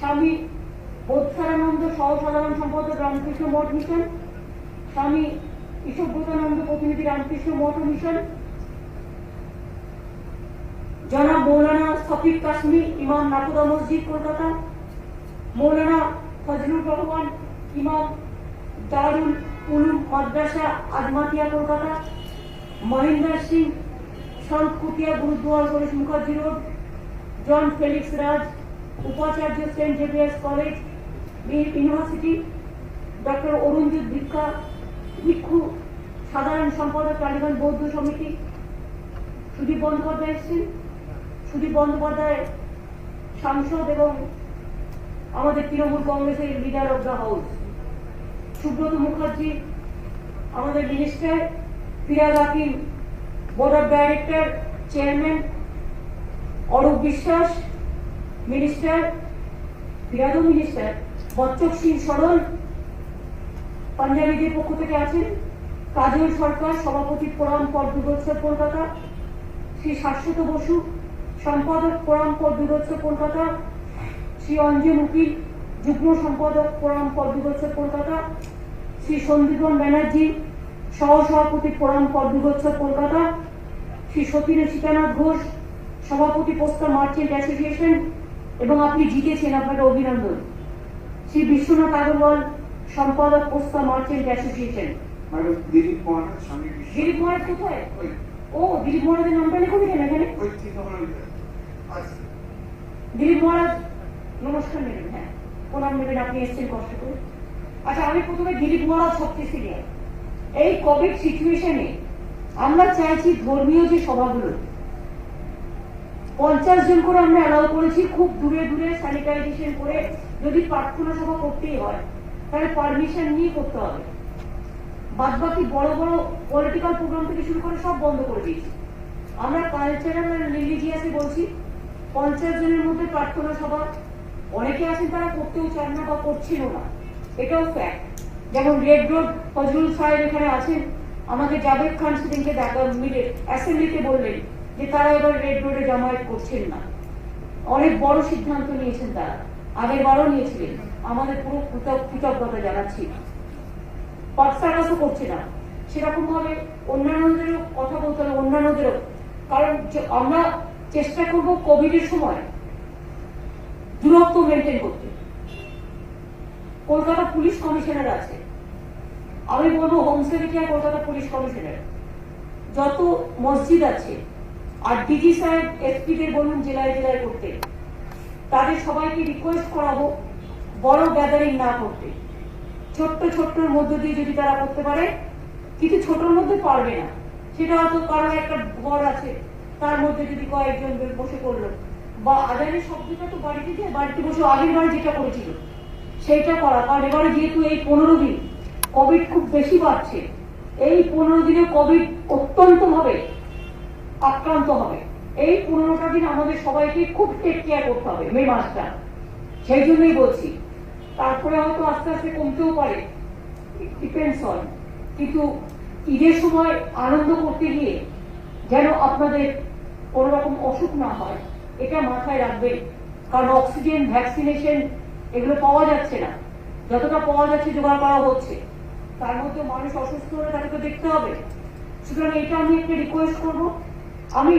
স্বামী বোধারানন্দ সহ সাধারণ সম্পাদক রামকৃষ্ণ মঠ মিশন, স্বামী ঈশ্বরব্রতানন্দ প্রতিনিধি রামকৃষ্ণ মঠ মিশন, জনাব মৌলানা শফিক কাশ্মী ইমাম নাকুদা মসজিদ কলকাতা, মৌলানা ফজলুর রহমান ইমাম দারুল উলুম মাদ্রাসা আজমাতিয়া Kolkata, Mahendra Singh Sant Kutiya Gurdwara Ganesh Mukherjee road, John Felix Raj উপাচার্য Saint Xavier's college university, doctor Arunjit Bhikkhu সাধারণ সম্পাদক টালিগঞ্জ বৌদ্ধ সমিতি, সুদীপ বন্দ্যোপাধ্যায় এসেছেন। সুদীপ বন্দ্যোপাধ্যায় সাংসদ এবং আমাদের তৃণমূল কংগ্রেসের leader of the house, Subrata Mukherjee আমাদের minister, Firhad Hakim board of director chairman, Arup Biswas minister, ফিরাদও মিনিস্টার, বচ্চক সিং সরল পাঞ্জাবিদের পক্ষ থেকে আছেন, কাজল সরকার সভাপতি ফোরাম ফর দুর্গোৎসব কলকাতা, শ্রী শাশ্বত বসু সম্পাদক ফোরাম ফর দুর্গোৎসব কলকাতা, শ্রী অঞ্জন উকিল যুগ্ম সম্পাদক ফোরাম ফর দুর্গোৎসব কলকাতা, শ্রী সন্দীপন ব্যানার্জি সহসভাপতি ফোরাম ফর দুর্গোৎসব কলকাতা, শ্রী সতীন সীতানাথ ঘোষ সভাপতি পোস্টাল মার্চেন্ট অ্যাসোসিয়েশন এবং আপনি জিতেছেন, আপনাকে অভিনন্দন, শ্রী বিশ্বনাথ আগরওয়াল সম্পাদক পোস্টাল মার্চেন্ট অ্যাসোসিয়েশন। দিলীপ মহারাজ কোথায়? ও দিলীপ মহারাজের নামটা লিখুন এখানে। দিলীপ মহারাজ নমস্কার নেবেন, হ্যাঁ প্রণাম নেবেন, আপনি এসছেন কষ্ট করে। আচ্ছা, আমি প্রথমে দিলীপ মহারাজ সবচেয়ে সিনিয়র। এই কোভিড সিচুয়েশনে আমরা চাইছি ধর্মীয় যে সভাগুলো 50 জন করে আমরা অ্যালাউ করেছি, খুব দূরে দূরে স্যানিটাইজেশন করে, যদি প্রার্থনা সভা করতেই হয় তাহলে পারমিশন নিয়ে করতে হবে। বাদ বাকি বড় বড় পলিটিক্যাল প্রোগ্রাম থেকে শুরু করে সব বন্ধ করে দিয়েছি। আমরা কালচারাল আর রিলিজিয়াসে বলছি 50 জনের মধ্যে প্রার্থনা সভা, অনেকে আছেন তারা করতেও চান না বা করছিল না, এটাও ফ্যাক্ট। যেমন রেড রোড ফজলুল সাহেব এখানে আছেন, আমাকে জাভেদ খান সেদিনকে অ্যাসেম্বলিতে বললেন যে তারা এবার রেড রোডে জামায়াত করছেন না। অনেক বড় সিদ্ধান্ত নিয়েছেন তারা, আগের বারও নিয়েছিলেন, আমাদের পুরো কৃতজ্ঞতা জানাচ্ছি। পার্সাকাসও করছে না, সেরকম ভাবে অন্যান্যদেরও কথা বলতে হবে, অন্যান্যদেরও, কারণ আমরা চেষ্টা করব কোভিডের সময় দূরত্ব মেনটেন করতে। কলকাতা পুলিশ কমিশনার আছে, আমি বলবো home secretary Kolkata police commissioner, যত মসজিদ আছে আর ডিজি সাহেব এসপিদের বলুন জেলায় জেলায় করতে, তাদের সবাইকে রিকোয়েস্ট করাবো বড় গ্যাদারিং না করতে, ছোট্ট ছোট্টর মধ্যে দিয়ে যদি তারা করতে পারে। কিছু ছোটর মধ্যে পারবে না, সেটা হয়তো কারণ একটা ঘর আছে তার মধ্যে যদি কয়েকজন বসে করলো, বা আজানের শব্দটা তো বাড়িতে দিয়ে বাড়িতে বসে আগের বারে যেটা করেছিল সেইটা করা। কারণ এবারে যেহেতু এই 15 দিন কোভিড খুব বেশি বাড়ছে, এই 15 দিনে কোভিড অত্যন্ত ভাবে আক্রান্ত হবে। এই 15টা দিন আমাদের সবাইকে খুব টেক কেয়ার করতে হবে, মে মাসটা, সেই জন্যই বলছি। তারপরে হয়তো আস্তে আস্তে কমতেও পারে, ডিপেন্ডস অন, কিন্তু ঈদের সময় আনন্দ করতে গিয়ে যেন আপনাদের কোন রকম অসুখ না হয় এটা মাথায় রাখবেন। কারণ অক্সিজেন, ভ্যাকসিনেশন এগুলো পাওয়া যাচ্ছে না, যতটা পাওয়া যাচ্ছে জোগাড় করা হচ্ছে, তার মধ্যে মানুষ অসুস্থ হলে তাদেরকে দেখতে হবে। সুতরাং এটা আমি একটা রিকোয়েস্ট করব। আমি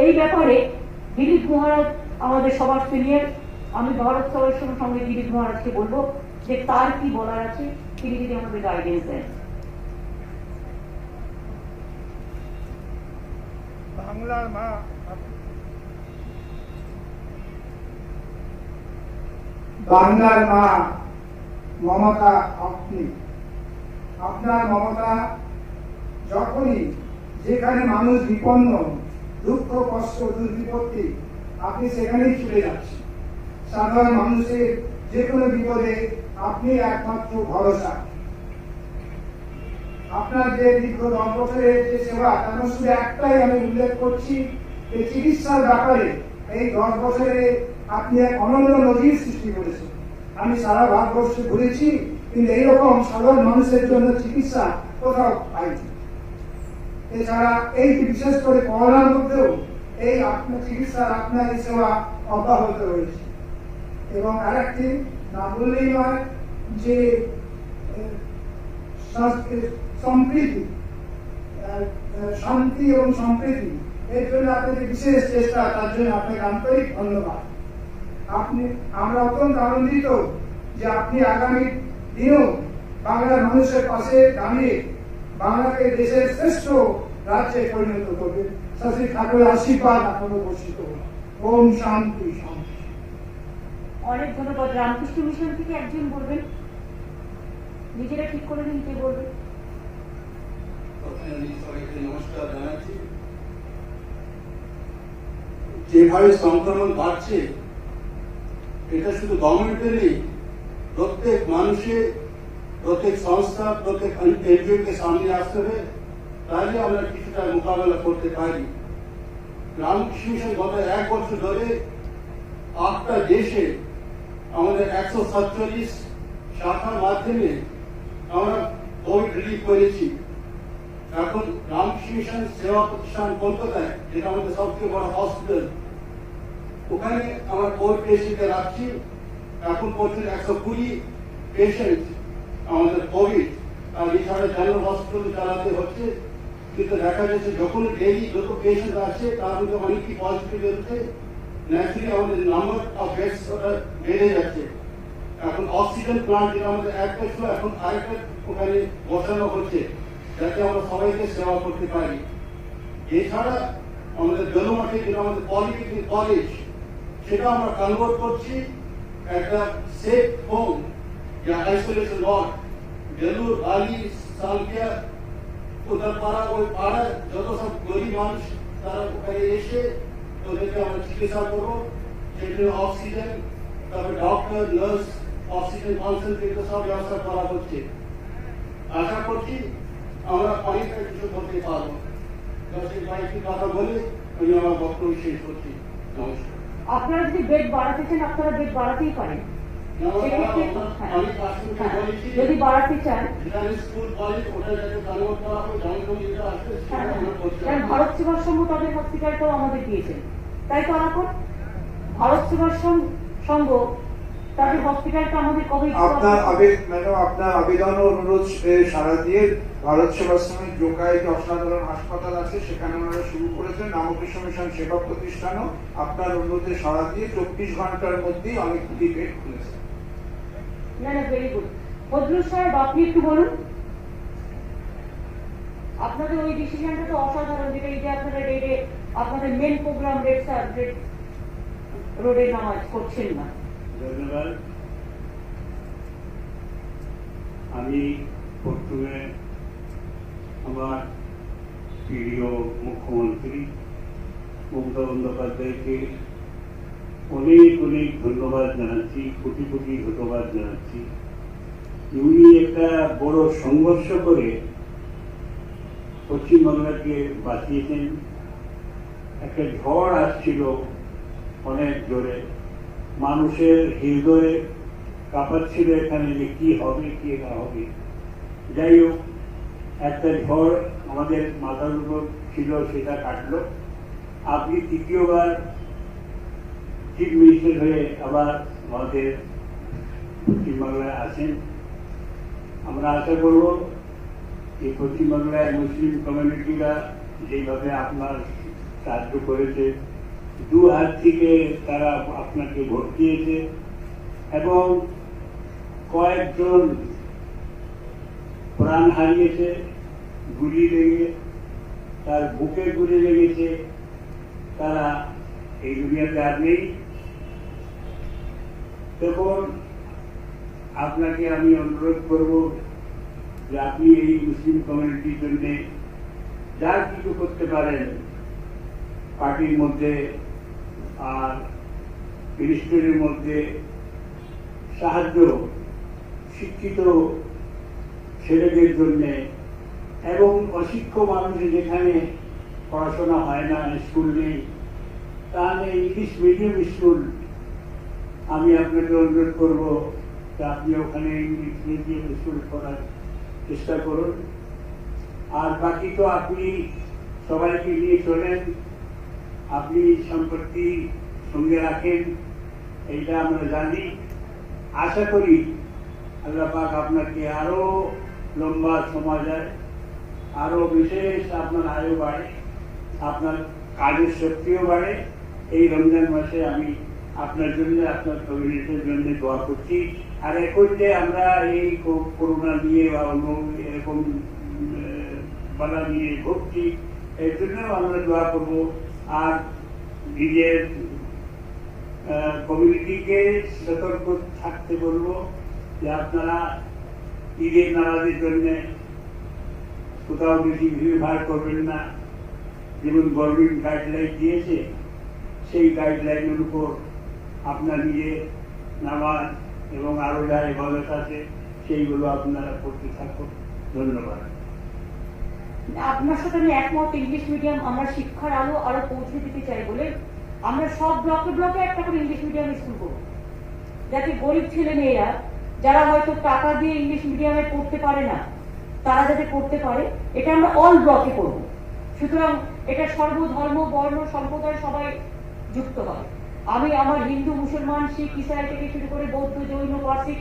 এই ব্যাপারে দিলীপ মহারাজ আমাদের সবার সিনিয়র, আমি ভারত সবার সঙ্গে দিলীপ মহারাজকে বলবো যে তার কি বলার আছে, তিনি যদি আমাদের গাইডেন্স দেন। বাংলার মা, বাংলার মা মমতা, আপনি আপনার মমতা যখনই যেখানে মানুষ বিপন্ন, দুঃখ কষ্ট দুর্বিপত্তি, আপনি সেখানেই ছুটে যাচ্ছেন। সাধারণ মানুষের যে কোনো বিপদে আপনি একমাত্র ভরসা। আপনার যে দীর্ঘ 10 বছরের যে সেবা, তার শুধু একটাই আমি উল্লেখ করছি, যে চিকিৎসার ব্যাপারে এই 10 বছরে আপনি এক অনন্য নজির সৃষ্টি করেছেন। আমি সারা ভারতবর্ষে ঘুরেছি, কিন্তু এইরকম সাধারণ মানুষের জন্য চিকিৎসা কোথাও পাইনি। এছাড়া এই বিশেষ করে করোনার মধ্যেও এই আপনার চিকিৎসার আপনার এই সেবা অব্যাহত রয়েছে। এবং আরেকটি না বললেই নয় যে সম্প্রীতি, শান্তি এবং সম্প্রীতি, এর জন্য আপনাদের বিশেষ চেষ্টা, তার জন্য আপনাকে আন্তরিক ধন্যবাদ। আমরা অত্যন্ত আনন্দিত যে আপনি আগামী দিনেও বাংলার মানুষের পাশে দাঁড়িয়ে বাংলাকে দেশের শ্রেষ্ঠ রাজ্যে পরিণত করবেন। শ্রী ঠাকুরের আশীর্বাদ আপনাদের বর্ষিত হোক। ওম শান্তি শান্তি। অনেক ধন্যবাদ। রামকৃষ্ণ মিশন থেকে একজন বলবেন, নিজেরা ঠিক করে নিন কে বলবেন। প্রথমে আমি সবাইকে নমস্কার জানাচ্ছি। যেভাবে সংক্রমণ বাড়ছে, এটা শুধু গভর্নমেন্টেরই, প্রত্যেক মানুষের, প্রত্যেক সংস্থা, প্রত্যেক এনজিওকে সামনে আসতে হবে, তাহলে আমরা কিছুটা মোকাবেলা করতে পারি। রামকৃষ্ণ মিশন গত 1 বছর ধরে 8টা দেশে আমাদের 147 শাখার মাধ্যমে আমরা কোভিড রিলিফ করেছি। এখন রামকৃষ্ণ মিশন সেবা প্রতিষ্ঠান কলকাতায়, যেটা আমাদের সবচেয়ে বড় হসপিটাল, ওখানে আমরা কোভিড পেশেন্টকে রাখছি। এখন পর্যন্ত 120 পেশেন্ট আমাদের কোভিড, আর এছাড়া জেনারেল হসপিটাল চালাতে হচ্ছে। কিন্তু দেখা যাচ্ছে যখন ডেইলি যত পেশেন্ট আসছে তার মধ্যে অনেকই পজিটিভ বেরোচ্ছে, ন্যাচুরালি আমাদের নাম্বার অফ বেডস ওটা বেড়ে যাচ্ছে। এখন অক্সিজেন প্লান্ট, যেটা আমাদের একটা ছিল, এখন আরেকটা ওখানে বসানো হচ্ছে, যাতে আমরা সবাইকে সেবা করতে পারি। এছাড়া আমাদের জনমাঠে, যেটা আমাদের পলিটেকনিক কলেজ, সেটা আমরা কনভার্ট করছি একটা সেফ হোম, या आइसोलेशन वार्ड। बेलूर, बाली, सालकिया, उदरपाड़ा, ওই পাড়ার যত সব গরিব মানুষ তারা ওখানে এসে ওদেরকে আমরা চিকিৎসা করবো। সেখানে অক্সিজেন, তারপরে ডক্টর, নার্স, অক্সিজেন কনসেন্ট্রেটর সব ব্যবস্থা করা হচ্ছে। আশা করছি আমরা অনেকটা কিছু করতে পারবো। কয়েকটি কথা বলে আমি আমার বক্তব্য শেষ করছি। নমস্কার। আপনারা যদি বেড বাড়াতে চান, আপনারা বেড বাড়াতেই পারেন। যদি বাড়াতে চান, ভারত সেবাশ্রম তাদের হসপিটালটাও আমাদের দিয়েছেন, তাই তো আলাপন? ভারত সেবাশ্রম সংঘ তাদের হসপিটালটা আমাদের কবে? আপনার আবেদন ও অনুরোধ সারা দিয়ে ভারত সেবাশ্রমের জোকায় যে অসাধারণ হাসপাতাল আছে, সেখানে ওনারা শুরু করেছেন রামকৃষ্ণ মিশন সেবা প্রতিষ্ঠানও আপনার অনুরোধে সারা দিয়ে 24 ঘন্টার মধ্যেই অনেকগুলি বেড খুলেছে। না, ভেরি গুড। ফজলুল সাহেব, আপনি একটু বলুন। আপনাদের ওই ডিসিশনটা তো অসাধারণ, যেটা এই যে আপনারা রেডে আপনাদের মেন প্রোগ্রাম রোডে নামাজ করছেন না। ধন্যবাদ। আমি প্রথমে আমার প্রিয় মুখ্যমন্ত্রী মমতা বন্দ্যোপাধ্যায়কে অনেক অনেক ধন্যবাদ জানাচ্ছি, কোটি কোটি ধন্যবাদ জানাচ্ছি। উনি একটা বড় সংঘর্ষ করে পশ্চিমবাংলাকে বাঁচিয়েছেন। একটা ঝড় আসছিল অনেক জোরে, মানুষের হৃদয়ে কাঁপাচ্ছিল এখানে যে কি হবে কি না হবে। যাই হোক, একটা ঝড় আমাদের মাথার উপর ছিল, সেটা কাটলো। আপনি তৃতীয়বার চিফ মিনিস্টার হয়ে আবার আমাদের পশ্চিমবাংলায় আসেন। আমরা আশা করব এই পশ্চিমবাংলায় মুসলিম কমিউনিটিরা যেভাবে আপনার সাহায্য করেছে, 2 হাত থেকে তারা আপনাকে ভোট দিয়েছে, এবং কয়েকজন প্রাণ হারিয়েছে, গুলি লেগে, তার বুকে গুলি লেগেছে, তারা এই দুনিয়াতে আর নেই। তখন আপনাকে আমি অনুরোধ করব যে আপনি এই মুসলিম কমিউনিটির জন্য যা কিছু করতে পারেন, পার্টির মধ্যে আর মিনিস্ট্রির মধ্যে সাহায্য, শিক্ষিত ছেলেদের জন্য, এবং অশিক্ষিত মানুষ যেখানে পড়াশোনা হয় না, স্কুল নেই, তাহলে ইংলিশ মিডিয়াম স্কুল আমি আপনাকে অনুরোধ করব যে আপনি ওখানে ইংলিশ মিডিয়াম স্কুল করার চেষ্টা করুন। আর বাকি তো আপনি সবাইকে নিয়ে চলেন, আপনি সম্পত্তি সঙ্গে রাখেন, এইটা আমরা জানি। আশা করি আল্লাহ পাক আপনাকে আরো লম্বা সময় দেয়, আরো বিশেষ আপনার আয়ু বাড়ে, আপনার কাজের শক্তিও বাড়ে। এই রমজান মাসে আমি আপনার জন্য, আপনার কমিউনিটির জন্য দোয়া করছি। আর এখন যে আমরা এই করোনা নিয়ে বা অন্য এরকম বাধা নিয়ে ভুগছি, এর জন্য আমরা দোয়া করব। আর নিজের কমিউনিটিকে সতর্ক থাকতে বলবো যে আপনারা ঈদের নামাজের জন্য কোথাও বেশি ভিড়ভাড় করবেন না। যেমন গভর্নমেন্ট গাইডলাইন দিয়েছে, সেই গাইডলাইনের উপর আপনার নিজের নামাজ এবং আরো যা ইবাদত আছে সেইগুলো আপনারা করতে থাকুন। ধন্যবাদ। আপনার সাথে আমি একমত। ইংলিশ মিডিয়াম আমরা শিক্ষার আলো আরো পৌঁছে দিতে চাই বলে আমরা সব ব্লকে ব্লকে একটা করে ইংলিশ মিডিয়াম স্কুল করবো, যাতে গরিব ছেলে মেয়েরা যারা হয়তো টাকা দিয়ে ইংলিশ মিডিয়ামে পড়তে পারে না, তারা যাতে পড়তে পারে। এটা আমরা অল ব্লকে করবো। সুতরাং এটা সর্বধর্ম বর্ণ সম্প্রদায় সবাই যুক্ত হবে। আমি আমার হিন্দু মুসলমান শিখ ইসাই থেকে শুরু করে বৌদ্ধ জৈন পার্সিক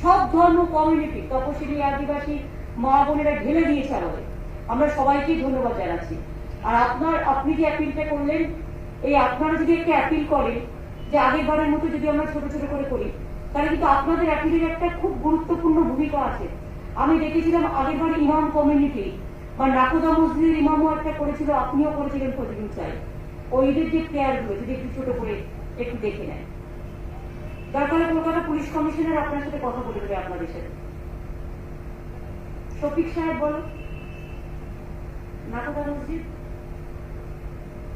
সব ধর্ম কমিউনিটি, তপশিলি আদিবাসী মা বোনেরা ঢেলে দিয়েছে আমাদের। আমরা সবাইকে ধন্যবাদ জানাচ্ছি। আর আপনি যে অ্যাপিলটা করলেন, এই আপনারা যদি একটা অ্যাপিল করেন যে আগের বারের মতো যদি আমরা ছোট ছোট করে করি, তাহলে কিন্তু আপনাদের অ্যাপিলের একটা খুব গুরুত্বপূর্ণ ভূমিকা আছে। আমি দেখেছিলাম আগের বার ইমাম কমিউনিটি বা নাকোদা মসজিদের ইমামও একটা করেছিল, আপনিও করেছিলেন ফজলুল চাই। ওইদের যে প্লেয়ার গুলো যদি একটু ছোট করে একটু দেখে নেন, দরকার কলকাতা পুলিশ কমিশনার আপনার সাথে কথা বলে দেবে আপনাদের সাথে। শফিক সাহেব বলো, নাকোদা মসজিদ।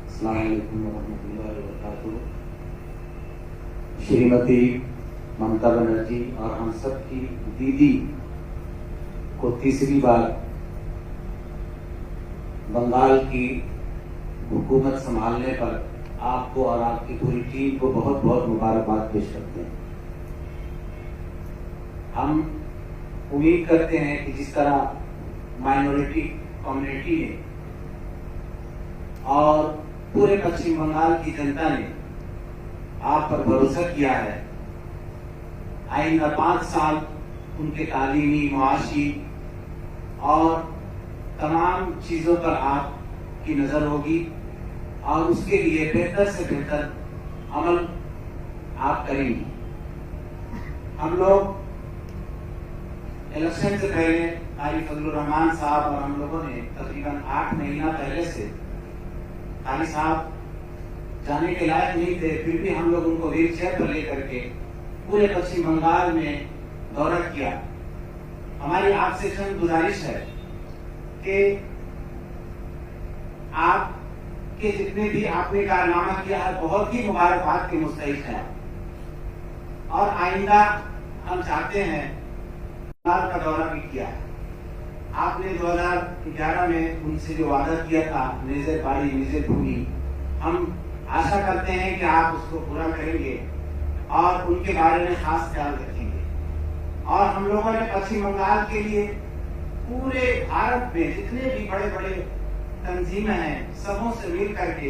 अस्सलाम वालेकुम रहमतुल्लाहि व बरकातुहू। श्रीमती ममता बनर्जी और हम सब की दीदी को तीसरी बार बंगाल की हुकूमत संभालने पर आपको और आपकी पूरी टीम को बहुत बहुत मुबारकबाद पेश करते हैं। हम उम्मीद करते हैं कि जिस तरह माइनॉरिटी कम्युनिटी ने और पूरे पश्चिम बंगाल की जनता ने आप पर भरोसा किया है, आइंदा 5 साल उनके तालीमी, मुआशी और तमाम चीजों पर आपकी नजर होगी और उसके लिए बेहतर से बेहतर अमल आप करेंगी। हम लोग इलेक्शन से पहले कारी फजलुर रहमान साहब और हम लोगों ने तकरीबन 8 महीना पहले से, कारी साहब जाने के लायक नहीं थे, फिर भी हम लोग उनको व्हील चेयर पर लेकर के पूरे पश्चिम बंगाल में दौरा किया। हमारी आपसे चंद गुजारिश है कि आपके जितने भी आपने कारनामा किया है बहुत ही मुबारकबाद के मुस्तहिक है। और आइंदा हम चाहते हैं, बंगाल का दौरा भी किया है आपने 2011 में उनसे जो वादा किया था, नेज़र बाड़ी नेज़र भूमि, हम आशा करते हैं कि आप उसको पूरा करेंगे और उनके बारे में खास ख्याल रखेंगे। और हम लोगों ने पश्चिम बंगाल के लिए पूरे भारत में जितने भी बड़े बड़े तंजीमें हैं, सबों से मिल करके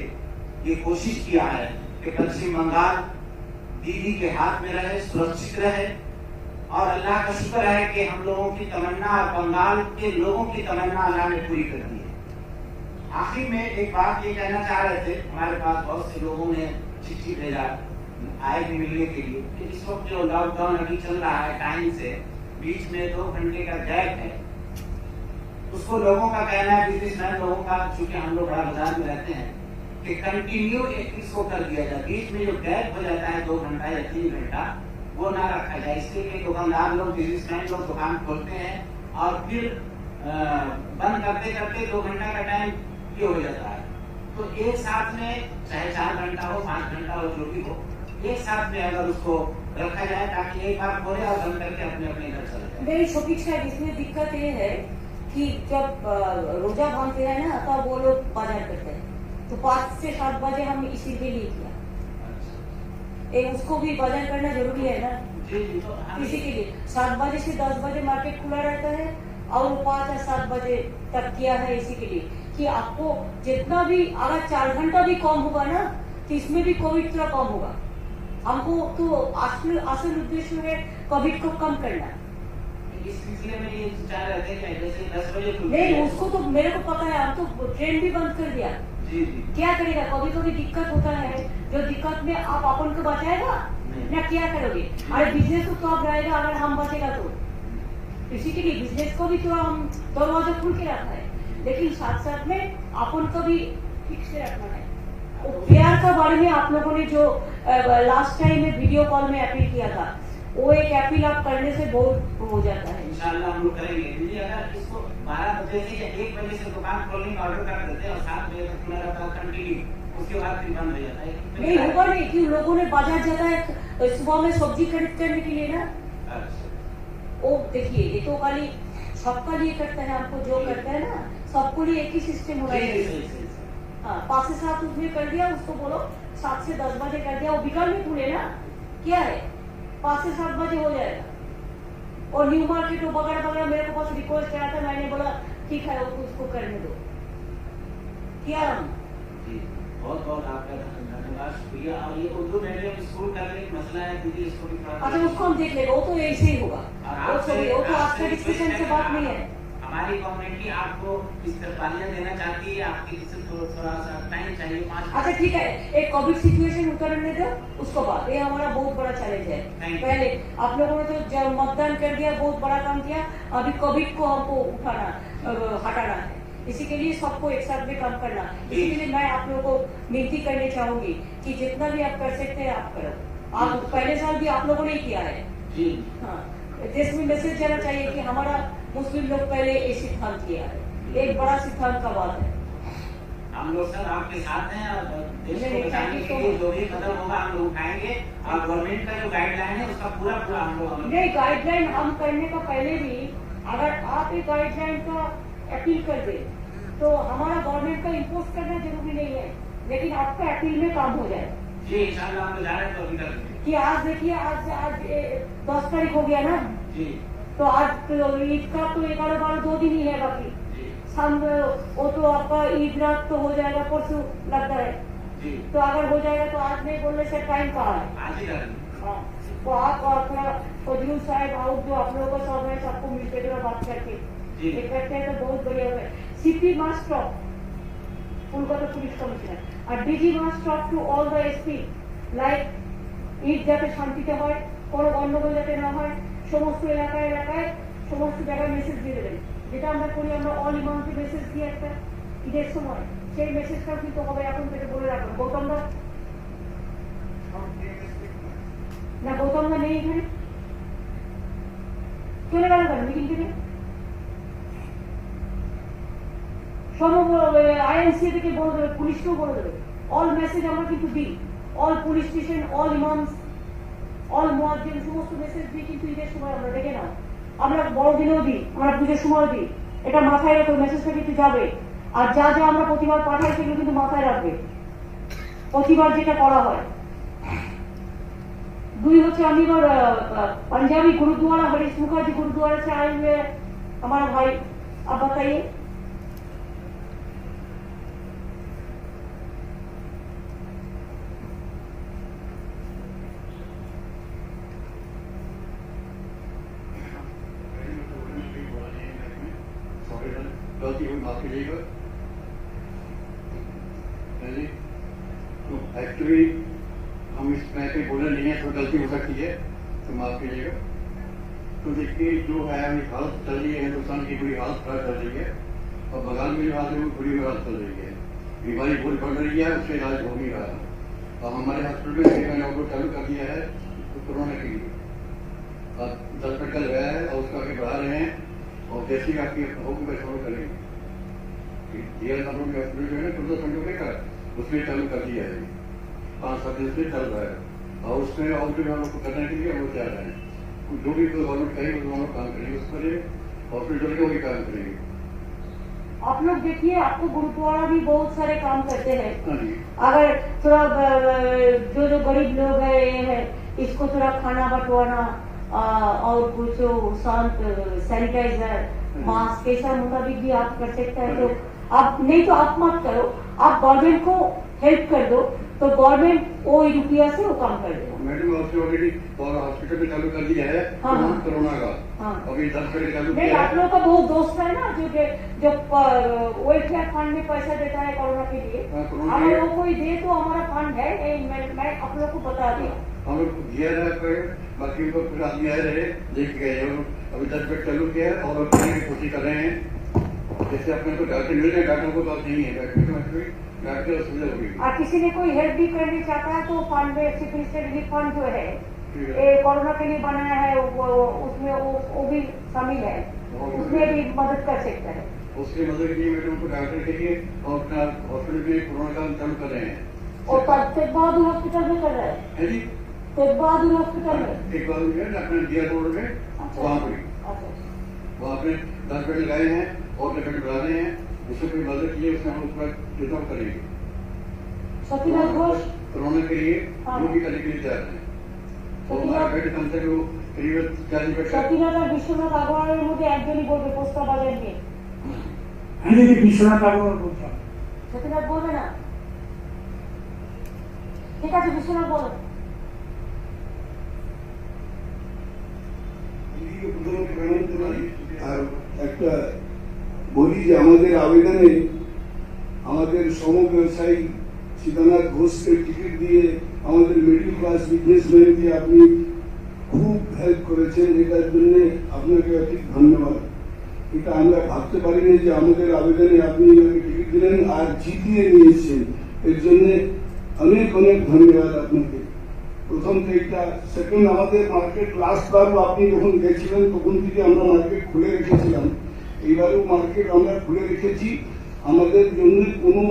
ये कोशिश किया है कि पश्चिम बंगाल दीदी के हाथ में रहे, सुरक्षित रहे। और अल्लाह का शुक्र है कि हम लोगों की तमन्ना और बंगाल के लोगों की तमन्ना अल्लाह ने पूरी कर दी है। आखिर में एक बात ये कहना चाह रहे थे, हमारे पास बहुत से लोगों ने चिट्ठी भेजा आए भी मिलने के लिए कि इस वक्त जो लॉकडाउन अभी चल रहा है, टाइम से बीच में 2 घंटे का गैप है, उसको लोगों का कहना है, बिजनेसमैन लोगों का, चूंकि हम लोग बड़ा बाजार में रहते हैं, कि कंटिन्यू इसको कर दिया जाए। बीच में जो गैप हो जाता है 2 घंटा या 3 घंटा, वो ना रखा जाए। इसलिए कि दुकानदार लोग, बिजनेसमैन लोग दुकान खोलते हैं और फिर बंद करते करते 2 घंटा का टाइम ये हो जाता है। तो एक साथ में चाहे 4 घंटा हो, 5 घंटा हो, जो भी हो, एक साथ में अगर उसको रखा जाए ताकि एक बार खोले और बंद करके अपने अपने घर चले जाए। मेरी शफीक साहब, इसमें दिक्कत ये है कि जब रोजा बांधते हैं ना, तब वो लोग बाजार करते हैं, तो 5 से 7 बजे हम इसीलिए लिए किया। उसको भी बाजार करना जरूरी है ना, इसी के लिए 7 बजे से 10 बजे मार्केट खुला रहता है और 5 या 7 बजे तक किया है, इसी के लिए कि आपको जितना भी अगर 4 घंटा भी कम होगा ना, तो इसमें भी कोविड थोड़ा कम होगा। हमको तो असल उद्देश्य है कोविड को कम करना। इस सिलसिले में ये चाह रहे थे कि जैसे 10 बजे नहीं, उसको तो मेरे को पता है, हम तो ट्रेन भी बंद कर दिया। जी जी क्या करेगा, कभी कभी दिक्कत होता है, जो दिक्कत में आप अपन को बचाएगा ना, क्या करोगे? अरे बिजनेस तो अब रहेगा अगर हम बचेगा तो, इसी के लिए बिजनेस को भी तो हम दरवाजा खुल के रखा है, लेकिन साथ साथ में अपन को भी ठीक से रखना है। प्यार का बारे में आप लोगों ने जो लास्ट टाइम में वीडियो कॉल में अपील किया था, वो एक अपील आप करने से बहुत हो जाता है। इंशाल्लाह हम लोग करेंगे। दीदी अगर इसको 12 बजे से या 1 बजे से दुकान खोलने का ऑर्डर कर देते हैं और 7 बजे तक खुला रहता है कंटिन्यू, उसके बाद फिर बंद हो जाता है। नहीं होगा नहीं, क्यों लोगों ने बाजार जाता है सुबह में सब्जी खरीद करने के लिए ना। अच्छा। वो देखिए, ये तो खाली सबका लिए करता है, हमको जो करता है ना सबको लिए एक ही सिस्टम होना सही, चाहिए। सही, सही, सही। हाँ, 5 से 7 उसने कर दिया, उसको बोलो 7 से 10 बजे कर दिया, वो बिकाल में खुले ना, क्या है 5 से 7 बजे हो जाएगा। और न्यू मार्केट वगैरह वगैरह मेरे को पास रिक्वेस्ट आया था, मैंने बोला ठीक है उसको करने दो। क्या हम जी, बहुत बहुत आपका धन्यवाद, शुक्रिया। और ये उर्दू मीडियम स्कूल का भी एक मसला है दीदी, इसको भी थोड़ा अच्छा उसको हम देख लेंगे, वो तो ऐसे ही होगा, वो तो आपके डिस्कशन से बात नहीं है। हमारी कम्युनिटी आपको इस्तेफालियां देना चाहती है, आपकी जिससे थोड़ा सा टाइम चाहिए 5 अच्छा ठीक है, एक कोविड सिचुएशन उतरने दो, उसको बाद, ये हमारा बहुत बड़ा चैलेंज है। पहले आप लोगों ने तो जब मतदान कर दिया, बहुत बड़ा काम किया, अभी कोविड को हमको हटाना है, इसी के लिए सबको एक साथ में काम करना। इसी के लिए मैं आप लोगों को विनती करनी चाहूंगी कि जितना भी आप कर सकते हैं आप करो। आप पहले साल भी आप लोगों ने ही किया है। जी हाँ, देश में मैसेज जाना चाहिए कि हमारा मुस्लिम लोग पहले ये सिद्धांत किया है, एक बड़ा सिद्धांत का बात है। हम लोग सब आपके साथ हैं और देश को नहीं, बचाने के लिए जो भी कदम होगा हम लोग उठाएंगे, और गवर्नमेंट का जो गाइडलाइन है उसका पूरा हम लोग नहीं, गाइडलाइन हम करने का पहले भी अगर आप एक गाइडलाइन का अपील कर दे तो हमारा गवर्नमेंट का इम्पोज करना जरूरी नहीं है, लेकिन आपका अपील में काम हो जाए। जी इंशाल्लाह हम लोग जा रहे हैं तो अभी कर देंगे। कि आज देखिए, आज 10 तारीख हो गया ना, जी तो आज तो ईद का तो 11-12 2 दिन ही है बाकी। जी वो तो आपका ईद रात तो हो जाएगा, परसों लगता है, जी तो अगर हो जाएगा तो आज नहीं बोलने से टाइम कहाँ है। आज ही कर देंगे। हाँ, तो आप अपना फजलू साहब आउट जो आप लोगों का सब है, सबको मिलकर जो बात करके जी। ये करते हैं तो बहुत बढ़िया है। CP must talk, Kolkata police commissioner, और DG must talk to all the SP, like Eid যাতে শান্তিতে হয়, কোনো গন্ডগোল যাতে না হয়, সমস্ত এলাকায় এলাকায় সমস্ত জায়গায় মেসেজ দিয়ে দেবেন, যেটা আমরা করি, আমরা অল ইমামকে মেসেজ দিই একটা ঈদের সময়, সেই মেসেজটাও কিন্তু হবে এখন থেকে বলে রাখবেন। গৌতমদা না, গৌতমদা নেই এখানে, চলে গেল কেন মিটিং থেকে? সব আইএনসি থেকে বলে দেবে, পুলিশকেও বলে দেবে, অল মেসেজ আমরা কিন্তু দিই, all police station, all imams, all muezzin, সমস্ত মেসেজ দিই কিন্তু ঈদের সময়। আমরা দেখে নাও, আমরা বড়দিনেও দিই, আমরা পুজোর সময় দিই, এটা মাথায় রাখো, মেসেজটা কিন্তু যাবে। আর যা যা আমরা প্রতিবার পাঠাই সেগুলো কিন্তু মাথায় রাখবে, প্রতিবার যেটা করা হয়। 2 হচ্ছে আমি এবার पंजाबी गुरुद्वारा हरीश मुखर्जी गुरुद्वारा से आए हुए हमारा भाई, आप बताइए। गलती हुई माफ कीजिएगा। एक्चुअली हम इस मैं कहीं बोले नहीं है, तो गलती हो सकती है, तो माफ कीजिएगा। तो देखिए जो है अभी हालत चल रही है, हिंदुस्तान की बुरी हालत खराब चल रही है, और बंगाल में जो हालत है वो बुरी हालत चल रही है, बीमारी बहुत बढ़ रही है, उससे इलाज हो नहीं रहा। अब हमारे हॉस्पिटल में मैंने ऑर्डर चालू कर दिया है तो कोरोना के लिए, अब 10 बेड का लगाया है और उसका आगे बढ़ा रहे हैं, और जैसे ही आपकी होगी वैसे फॉलो करेंगे। डीएल कंट्रोल के हॉस्पिटल जो है 14 का उसमें चालू कर दिया है, 5-7 दिन से चल रहा है, और उसमें और जो हम लोग को करने के लिए हम लोग तैयार हैं। जो भी गवर्नमेंट कहेगी वो हम लोग काम करेंगे, उस पर हॉस्पिटल के वही काम करेंगे। आप लोग देखिए, आपको गुरुद्वारा भी बहुत सारे काम करते हैं। हाँ जी, अगर थोड़ा जो गरीब लोग है ये है, इसको थोड़ा खाना बंटवाना और कुछ शांत सैनिटाइजर, मास्क, ऐसा मुताबिक भी आप कर सकते हैं। तो आप नहीं तो आप मत करो, आप गवर्नमेंट को हेल्प कर दो तो गवर्नमेंट वो रुपया से वो काम कर देगा। मैडम आपने ऑलरेडी हॉस्पिटल में चालू कर दिया है हाँ, हाँ। कोरोना का। हाँ। अभी 10 बेड चालू नहीं, किया आप है। लोगों का बहुत दोस्त है ना जो वेलफेयर फंड में पैसा देता है कोरोना के लिए। हाँ, कोरोना हम के लिए। लोगों को दे तो हमारा फंड है, मैं आप लोगों को बता दिया। हम लोग दिया रहे, बाकी को फिर आदमी आए रहे देख गए। अभी 10 बेड चालू किया है और करने की कोशिश कर रहे हैं। जैसे अपने को डॉक्टर मिल रहे हैं, डॉक्टर को बात नहीं है, डॉक्टर असुविधा होगी। और किसी ने कोई हेल्प भी करना चाहता है तो फंड में चीफ मिनिस्टर रिलीफ फंड जो है ठीक है। ये कोरोना के लिए बनाया है, उसमें वो भी शामिल है, उसमें भी मदद कर सकता है। उसकी मदद के लिए मैडम को डॉक्टर के लिए और अपना हॉस्पिटल में कोरोना का चालू कर रहे हैं। और तेग बहादुर हॉस्पिटल में कर रहा है, है जी। तेग बहादुर हॉस्पिटल में। एक बार अपने दिया रोड में अच्छा। वहाँ पे अच्छा। वहाँ पे 10 बेड लगाए हैं और 10 बेड बढ़ा रहे हैं। उससे कोई मदद की है उसमें हम उसका चुनाव करेंगे। सतीनाथ घोष कोरोना के लिए हाँ। वो भी करने के लिए तैयार है। और हमारा बेड कम से कम करीब 40 बेड का। সতীনাথ আর বিশ্বনাথ আগরওয়ালের মধ্যে একজনই বলবে পোস্তা বাজার নিয়ে। আমি যদি বিশ্বনাথ আগরওয়াল বলতাম, সতীনাথ বলবে না? ঠিক আছে, বিশ্বনাথ বলো। আর একটা বলি যে আমাদের আবেদনে আমাদের সমব্যবসায়ী সীতানাথ ঘোষকে টিকিট দিয়ে আমাদের মিডল ক্লাস বিজনেসম্যানকে আপনি খুব হেল্প করেছেন, এটার জন্য আপনাকে অধিক ধন্যবাদ। এটা আমরা ভাবতে পারিনি যে আমাদের আবেদনে আপনি ওনাকে টিকিট দিলেন আর জিতিয়ে নিয়েছেন, এর জন্য অনেক অনেক ধন্যবাদ আপনাকে। প্রথম এইটা। সেকেন্ড, আমাদের মার্কেট লাস্ট বারও আপনি যখন গেছিলেন তখন থেকে আমরা মার্কেট খুলে রেখেছিলাম, এইবারও মার্কেট আমরা খুলে রেখেছি। আমাদের জন্য কোনো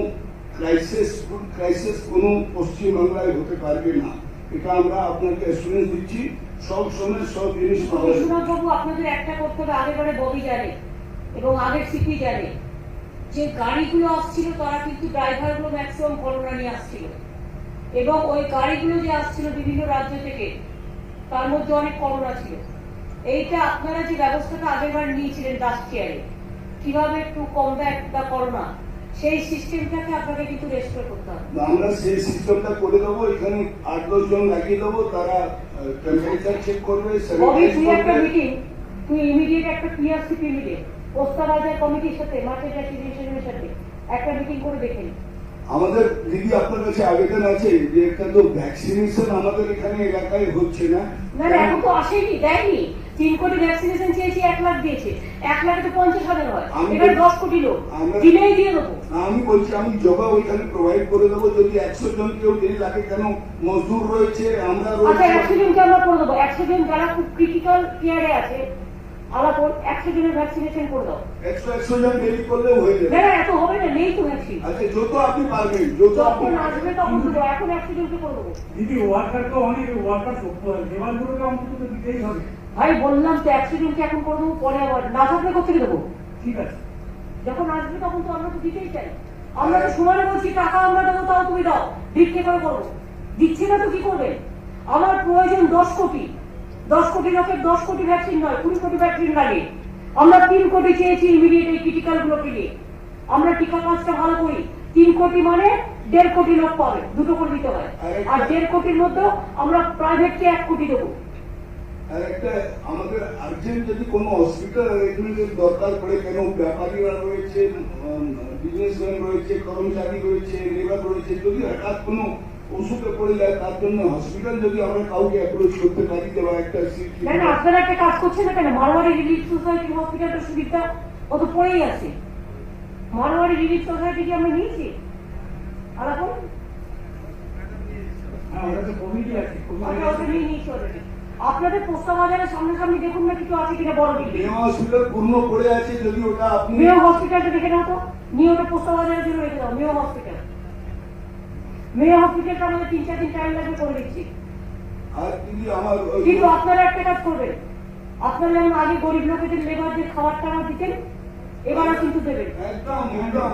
ক্রাইসিস, ফুড ক্রাইসিস কোনো পশ্চিমবাংলায় হতে পারবে না, এটা আমরা আপনাকে অ্যাসুরেন্স দিচ্ছি। সব সময় সব জিনিস পাওয়া যাবে। বিশ্বনাথ বাবু, আপনাদের একটা করতে হবে, আগেবারে ববি জানে এবং আগের সিপি জানে যে গাড়িগুলো আসছিল তারা কিন্তু ড্রাইভারগুলো ম্যাক্সিমাম করোনা নিয়ে আসছিল এবং ওই গাড়িগুলো যে আসছিল বিভিন্ন রাজ্য থেকে তার মধ্যে অনেক করোনা ছিল। এইটা আপনারা যে ব্যবস্থাটা আগেরবার নিয়েছিলেন লাস্ট ইয়ারে, কিভাবে টু কমব্যাট দ্য করোনা, সেই সিস্টেমটাকে আপনাকে কিন্তু রেস্টোর করতে হবে। আমরা সেই সিস্টেমটা করে দেবো, এখানে 8-10 জন লাগিয়ে দেবো, তারা টেম্পারেচার চেক করবে, ববি, স্যানিটাইজ তুই একটা করবে। মিটিং, তুই ইমিডিয়েট একটা পিআরসিপি মিটিং, পোস্তা বাজার কমিটির সাথে, মার্কেট অ্যাসোসিয়েশনের সাথে একটা মিটিং করে দেখে নিন। আমাদের দিদি আপনার কাছে আবেদন আছে যে একটা তো ভ্যাকসিনেশন আমাদের এখানে এলাকায় হচ্ছে না। না না, এখন তো আসেনি, দেয়নি। 3 কোটি ভ্যাকসিনেশন চেয়েছি, 1 লাখ দিয়েছে। 1 লাখে তো 50,000 হয়, এবার 10 কোটি লোক দিলেই দিয়ে দেবো। আমি বলছি আমি জবা ওইখানে প্রোভাইড করে দেবো, যদি 100 জন কেউ দেরি লাগে, কেন মজদুর রয়েছে, আমরা আচ্ছা, রয়েছে। 100 জনকে আমরা করে দেবো। 100 জন যারা খুব ক্রিটিক্যাল কেয়ারে আছে, আলাপন 100 জনের ভ্যাকসিনেশন করে দাও। 100 জন দেরি করলেও হয়ে যাবে। না না, এত হবে না, নেই তো ভ্যাকসিন। আচ্ছা, যত আপনি পারবেন, যত আপনি যখন আসবে তখন দেবো, এখন 100 জনকে করে দেবো। দিদি ওয়ার্কার তো অনেক ওয়ার্কার দেওয়ালগুলোকে অন্তত দিতেই হবে। ভাই বললাম তো 100 জনকে এখন করে দেবো, পরে আবার না থাকলে কোথেকে দেবো? ঠিক আছে, যখন আসবে তখন তো আমরা তো দিতেই চাই। আমরা তো সমানে বলছি টাকা আমরা দেবো, তাও তুমি দাও, ভিক্ষে করে করবো। দিচ্ছি না তো কি করবে? আমার প্রয়োজন 10 কোটি, 10 কোটি লোকের 10 কোটি ভ্যাকসিন নয়, 20 কোটি ভ্যাকসিন লাগে। আমরা 3 কোটি চেয়েছি ইমিডিয়েট এই ক্রিটিক্যাল গুলোকে নিয়ে। আমরা টিকা কাজটা ভালো করি। 3 কোটি মানে 1.5 কোটি লোক পাবে, 2 করে দিতে হয়। আর 1.5 কোটির মধ্যে আমরা প্রাইভেটকে 1 কোটি দেবো। আর একটা আমাদের আর্জেন্ট যদি কোনো হসপিটাল অ্যারেঞ্জমেন্টের দরকার পড়ে, কেন ব্যাপারীরা রয়েছে, বিজনেসম্যান রয়েছে, কর্মচারী রয়েছে, লেবার রয়েছে, যদি হঠাৎ কোনো অসুখে পড়ে যায় তার জন্য হসপিটাল যদি আমরা কাউকে অ্যাপ্রোচ করতে পারি, দেওয়া একটা সিট। না না, আপনারা একটা কাজ করছেন না কেন? মারোয়ারি রিলিফ সোসাইটি হসপিটালটা সুবিধা ও তো পড়েই আছে। মারোয়ারি রিলিফ সোসাইটি কি আমরা নিয়েছি? আর এখন হ্যাঁ, ওটা তো কমিটি আছে, আমরা ওটা নিয়ে নিয়েছি অলরেডি। আপনাদের পোস্তা বাজারের সামনাসামনি দেখুন না কিছু আছে কিনা বড় বিল্ডিং। মেয়ে হসপিটাল পূর্ণ পড়ে আছে, যদি ওটা আপনি মেয় হসপিটালটা দেখে নাও তো, নিয়ে ওটা পোস্তা বাজারের জন্য রেখে দাও। মেয় হসপিটাল, মেয় হসপিটালটা আমাদের 3-4 দিন টাইম লাগবে করে দিচ্ছি। আর যদি আমার কিন্তু আপনারা একটা কাজ করবেন, আপনারা যেমন আগে গরিব লোকেদের লেবারদের খাবার টাকা দিতেন, এবারও কিন্তু দেবেন। একদম একদম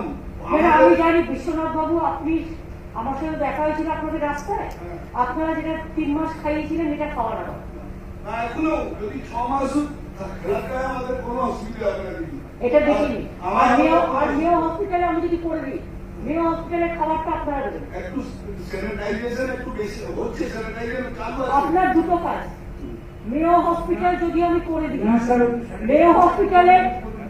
আমি জানি বিশ্বনাথ বাবু, আপনি আমার সাথে দেখা হয়েছিল আপনাদের রাস্তায়, আপনারা যেটা 3 মাস খাইয়েছিলেন এটা খাওয়া না। না, এখনো যদি 6 মাস খেলাতে আমাদের কোনো অসুবিধা হবে না দিদি। এটা দেখিনি। আমার আর মেয় হসপিটালে আমি যদি করে দিই মেয়ে হসপিটালের খাবারটা আপনারা দেবেন। একটু স্যানিটাইজেশন একটু বেশি হচ্ছে, স্যানিটাইজেশন চালু আছে। আপনার দুটো কাজ, মেয়ে হসপিটাল যদি আমি করে দিই, না স্যার, মেয়ে হসপিটালে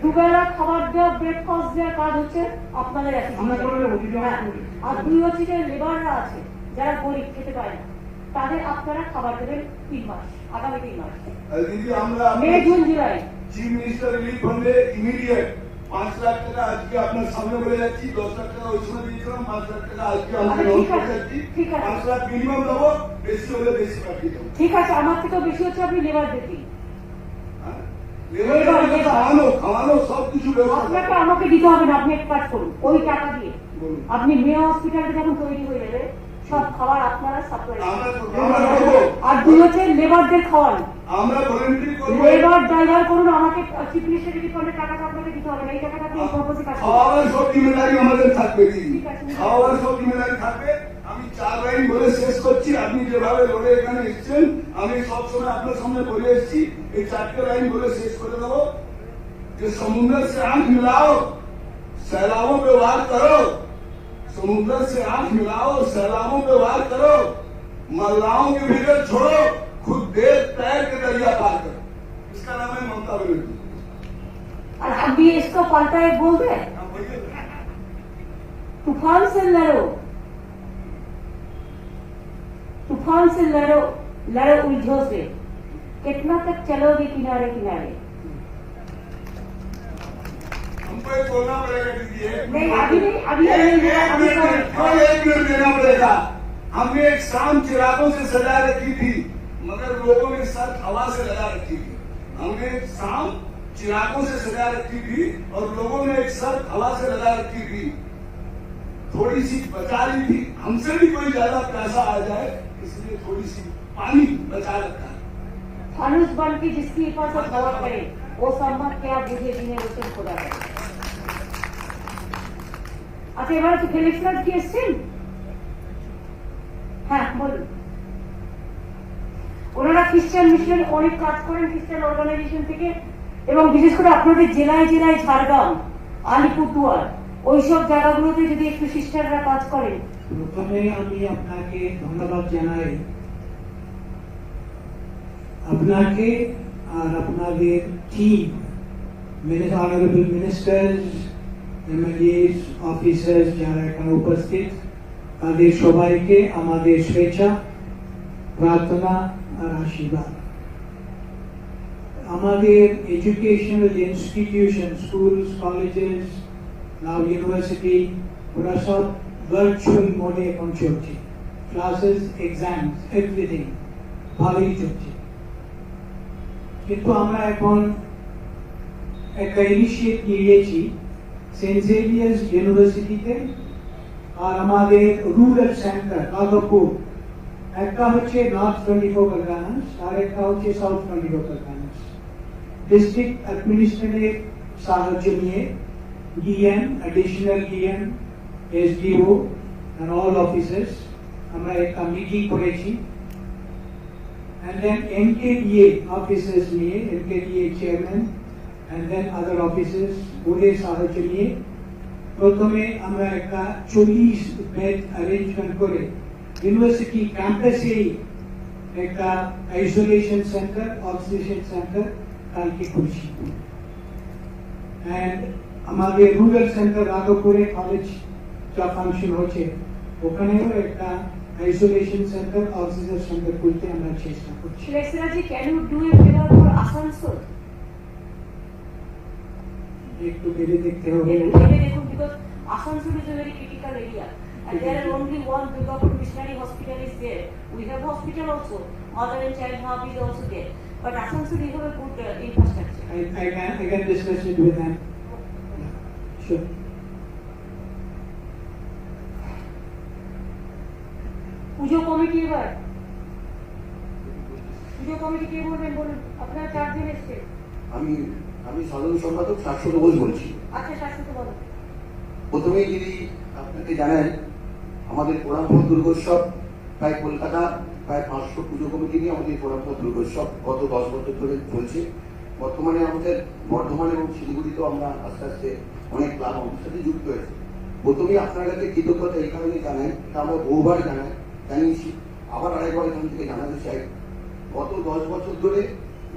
দুবেলা খাবার দেওয়া, ব্রেকফাস্ট দেওয়ার কাজ হচ্ছে আপনাদের আমরা করে দেবো, দিদি, আমরা হ্যাঁ। করে দেবো। আর দুই হচ্ছে যে লেবাররা আছে যারা গরিব খেতে পারে না, তাদের আপনারা খাবার দেবেন 3 মাস, আগামী 3 মাস, আর দিদি আমরা May, June, July. Chief minister relief ফান্ডে ইমিডিয়েট 5 লাখ টাকা আজকে আপনার সামনে বলে যাচ্ছি, 10 লাখ টাকা ওই সময় দিয়েছিলাম, 5 লাখ টাকা আজকে আমরা আচ্ছা, লঞ্চ ঠিক করে আছে, যাচ্ছি। ঠিক আছে। 5 লাখ মিনিমাম দেবো, বেশি হলে বেশি পাঠিয়ে দেবো। ঠিক আছে, আমার থেকেও বেশি হচ্ছে আপনি লেবার দেখি। হ্যাঁ? লেবার। খাওয়ানো সব কিছু ব্যবস্থা আপনাকে আমাকে দিতে হবে না, আপনি এক কাজ করুন, ওই টাকা দিয়ে বলুন। আপনি মেয়ে হসপিটালটা যখন তৈরি হয়ে যাবে সব খাবার আপনারা সাপ্লাই আমরা করবো, আর দুই হচ্ছে লেবারদের খাওয়ান, আমরা ভলেন্টারি করবো। লেবার ড্রাইভার করুন, আমাকে চিফ মিনিস্টার রিলিফ ফান্ডের টাকাটা আপনাকে দিতে হবে না, এই টাকাটা আপনি এই পারপাসে কাজ করুন। খাওয়ার সব জিম্মেদারি আমাদের থাকবে দিদি, ঠিক আছে। খাওয়ার সব জিম্মেদারি থাকবে। আমি 4 লাইন বলে শেষ করছি, আপনি যেভাবে লড়ে এখানে এসেছেন, আমি সবসময় আপনার সামনে বলে এসেছি, এই 4টে লাইন বলে শেষ করে দেবো कि समुद्र से आंख मिलाओ, सैलाबों पे वार करो, समुद्र से आंख मिलाओ, सैलाबों पे वार करो, मल्लाहों की फिक्र छोड़ो, खुद देख तैर के दरिया पार करो। इसका नाम है ममता बनर्जी। और अभी इसको पलटा एक बोल दे, हाँ, बोलिए। तूफान से लड़ो, तूफान से लड़ो, लड़ो उलझो से, कितना तक चलोगे किनारे किनारे। हमको एक बोलना पड़ेगा दीदी, नहीं, अभी नहीं, अभी नहीं, एक अभी मिनट, sorry, हाँ, 1 मिनट देना पड़ेगा। हमने एक शाम चिरागों से सजा रखी थी, मगर लोगों ने सर हवा से लगा रखी थी। हमने एक शाम चिरागों से सजा रखी थी और लोगों ने एक सर हवा से लगा रखी थी, थोड़ी सी बचा ली थी। हमसे भी कोई ज्यादा पैसा आ जाए इसलिए थोड़ी सी पानी बचा रखा है। फानुस बन के जिसकी हिफाजत हवा करे, वो सम्मत क्या बुझे जिन्हें रोशन खुदा करे। আচ্ছা, এবার কি ফেলিক্সনাথ কি এসছেন? হ্যাঁ, বলুন। ওনারা খ্রিস্টান মিশন অনেক কাজ করেন, খ্রিস্টান অর্গানাইজেশন থেকে, এবং বিশেষ করে আপনাদের জেলায় জেলায় ঝাড়গ্রাম, আলিপুরদুয়ার, ওইসব জায়গাগুলোতে যদি একটু সিস্টাররা কাজ করেন। প্রথমে আমি আপনাকে ধন্যবাদ জানাই, আপনাকে আর আপনাদের team, honourable ministers, MLS, officers যারা এখানে উপস্থিত, তাদের সবাইকে আমাদের শুভেচ্ছা, প্রার্থনা আর আশীর্বাদ। আমাদের এডুকেশনাল ইনস্টিটিউশন, স্কুলস, কলেজেস, নাও ইউনিভার্সিটি, ওরা সব ভার্চুয়াল মোডে এখন চলছে। ক্লাসেস, এক্সামস, এভরিথিং ভালোই চলছে। কিন্তু আমরা এখন একটা ইনিশিয়েট নিয়েছি সেন্ট জেভিয়ার্স ইউনিভার্সিটিতে আর আমাদের রুরাল সেন্টার রাঘবপুর, একটা হচ্ছে নর্থ 24 পরগনাস আর একটা হচ্ছে সাউথ 24 পরগনাস। ডিস্ট্রিক্ট অ্যাডমিনিস্ট্রেটিভ সাহায্য নিয়ে DM, additional DM, SDO and all officers আমরা একটা মিটিং করেছি, and then NKDA officers নিয়ে, NKDA chairman and then other officers ওদের সাহায্য নিয়ে প্রথমে আমরা একটা 40 বেড অ্যারেঞ্জমেন্ট করে ইউনিভার্সিটি ক্যাম্পাসে একটা আইসোলেশন সেন্টার, অক্সিজেন সেন্টার কালকে খুলছি। and আমাদের রুরাল সেন্টার রাঘবপুরে কলেজ যা ফাংশন হচ্ছে ওখানেও একটা আইসোলেশন সেন্টার, অক্সিজেন সেন্টার খুলতে আমরা চেষ্টা করছি। Leksharaji, can you do a favor for Asansol? একটু ভেবে দেখতে হবে। Because Asansol is a very critical area, and there are only one Durgapur Missionary Hospital is there. We have hospital also, mother and child hub is also there, but Asansol is have a good infrastructure. I can discuss it with them. Sure. Puja committee, এবার পুজো committee কে বলবেন বলুন, আপনারা 4 জন এসছে। আমি সাধারণ সম্পাদক শাশ্বত ঘোষ বলছি। আচ্ছা, শাশ্বত বলুন। প্রথমেই যদি আপনাকে জানাই, আমাদের পোড়ামপুর দুর্গোৎসব প্রায় কলকাতা প্রায় 500 পুজো কমিটি নিয়ে আমাদের পোড়ামপুর দুর্গোৎসব গত 10 বছর ধরে চলছে। বর্তমানে আমাদের বর্ধমান এবং শিলিগুড়িতেও আমরা আস্তে আস্তে অনেক ক্লাব আমাদের সাথে যুক্ত হয়েছে। প্রথমেই আপনার কাছে কৃতজ্ঞতা এই কারণে জানাই, এটা আমরা বহুবার জানিয়েছি, আবার আরেকবার এখান থেকে জানাতে চাই। গত 10 বছর ধরে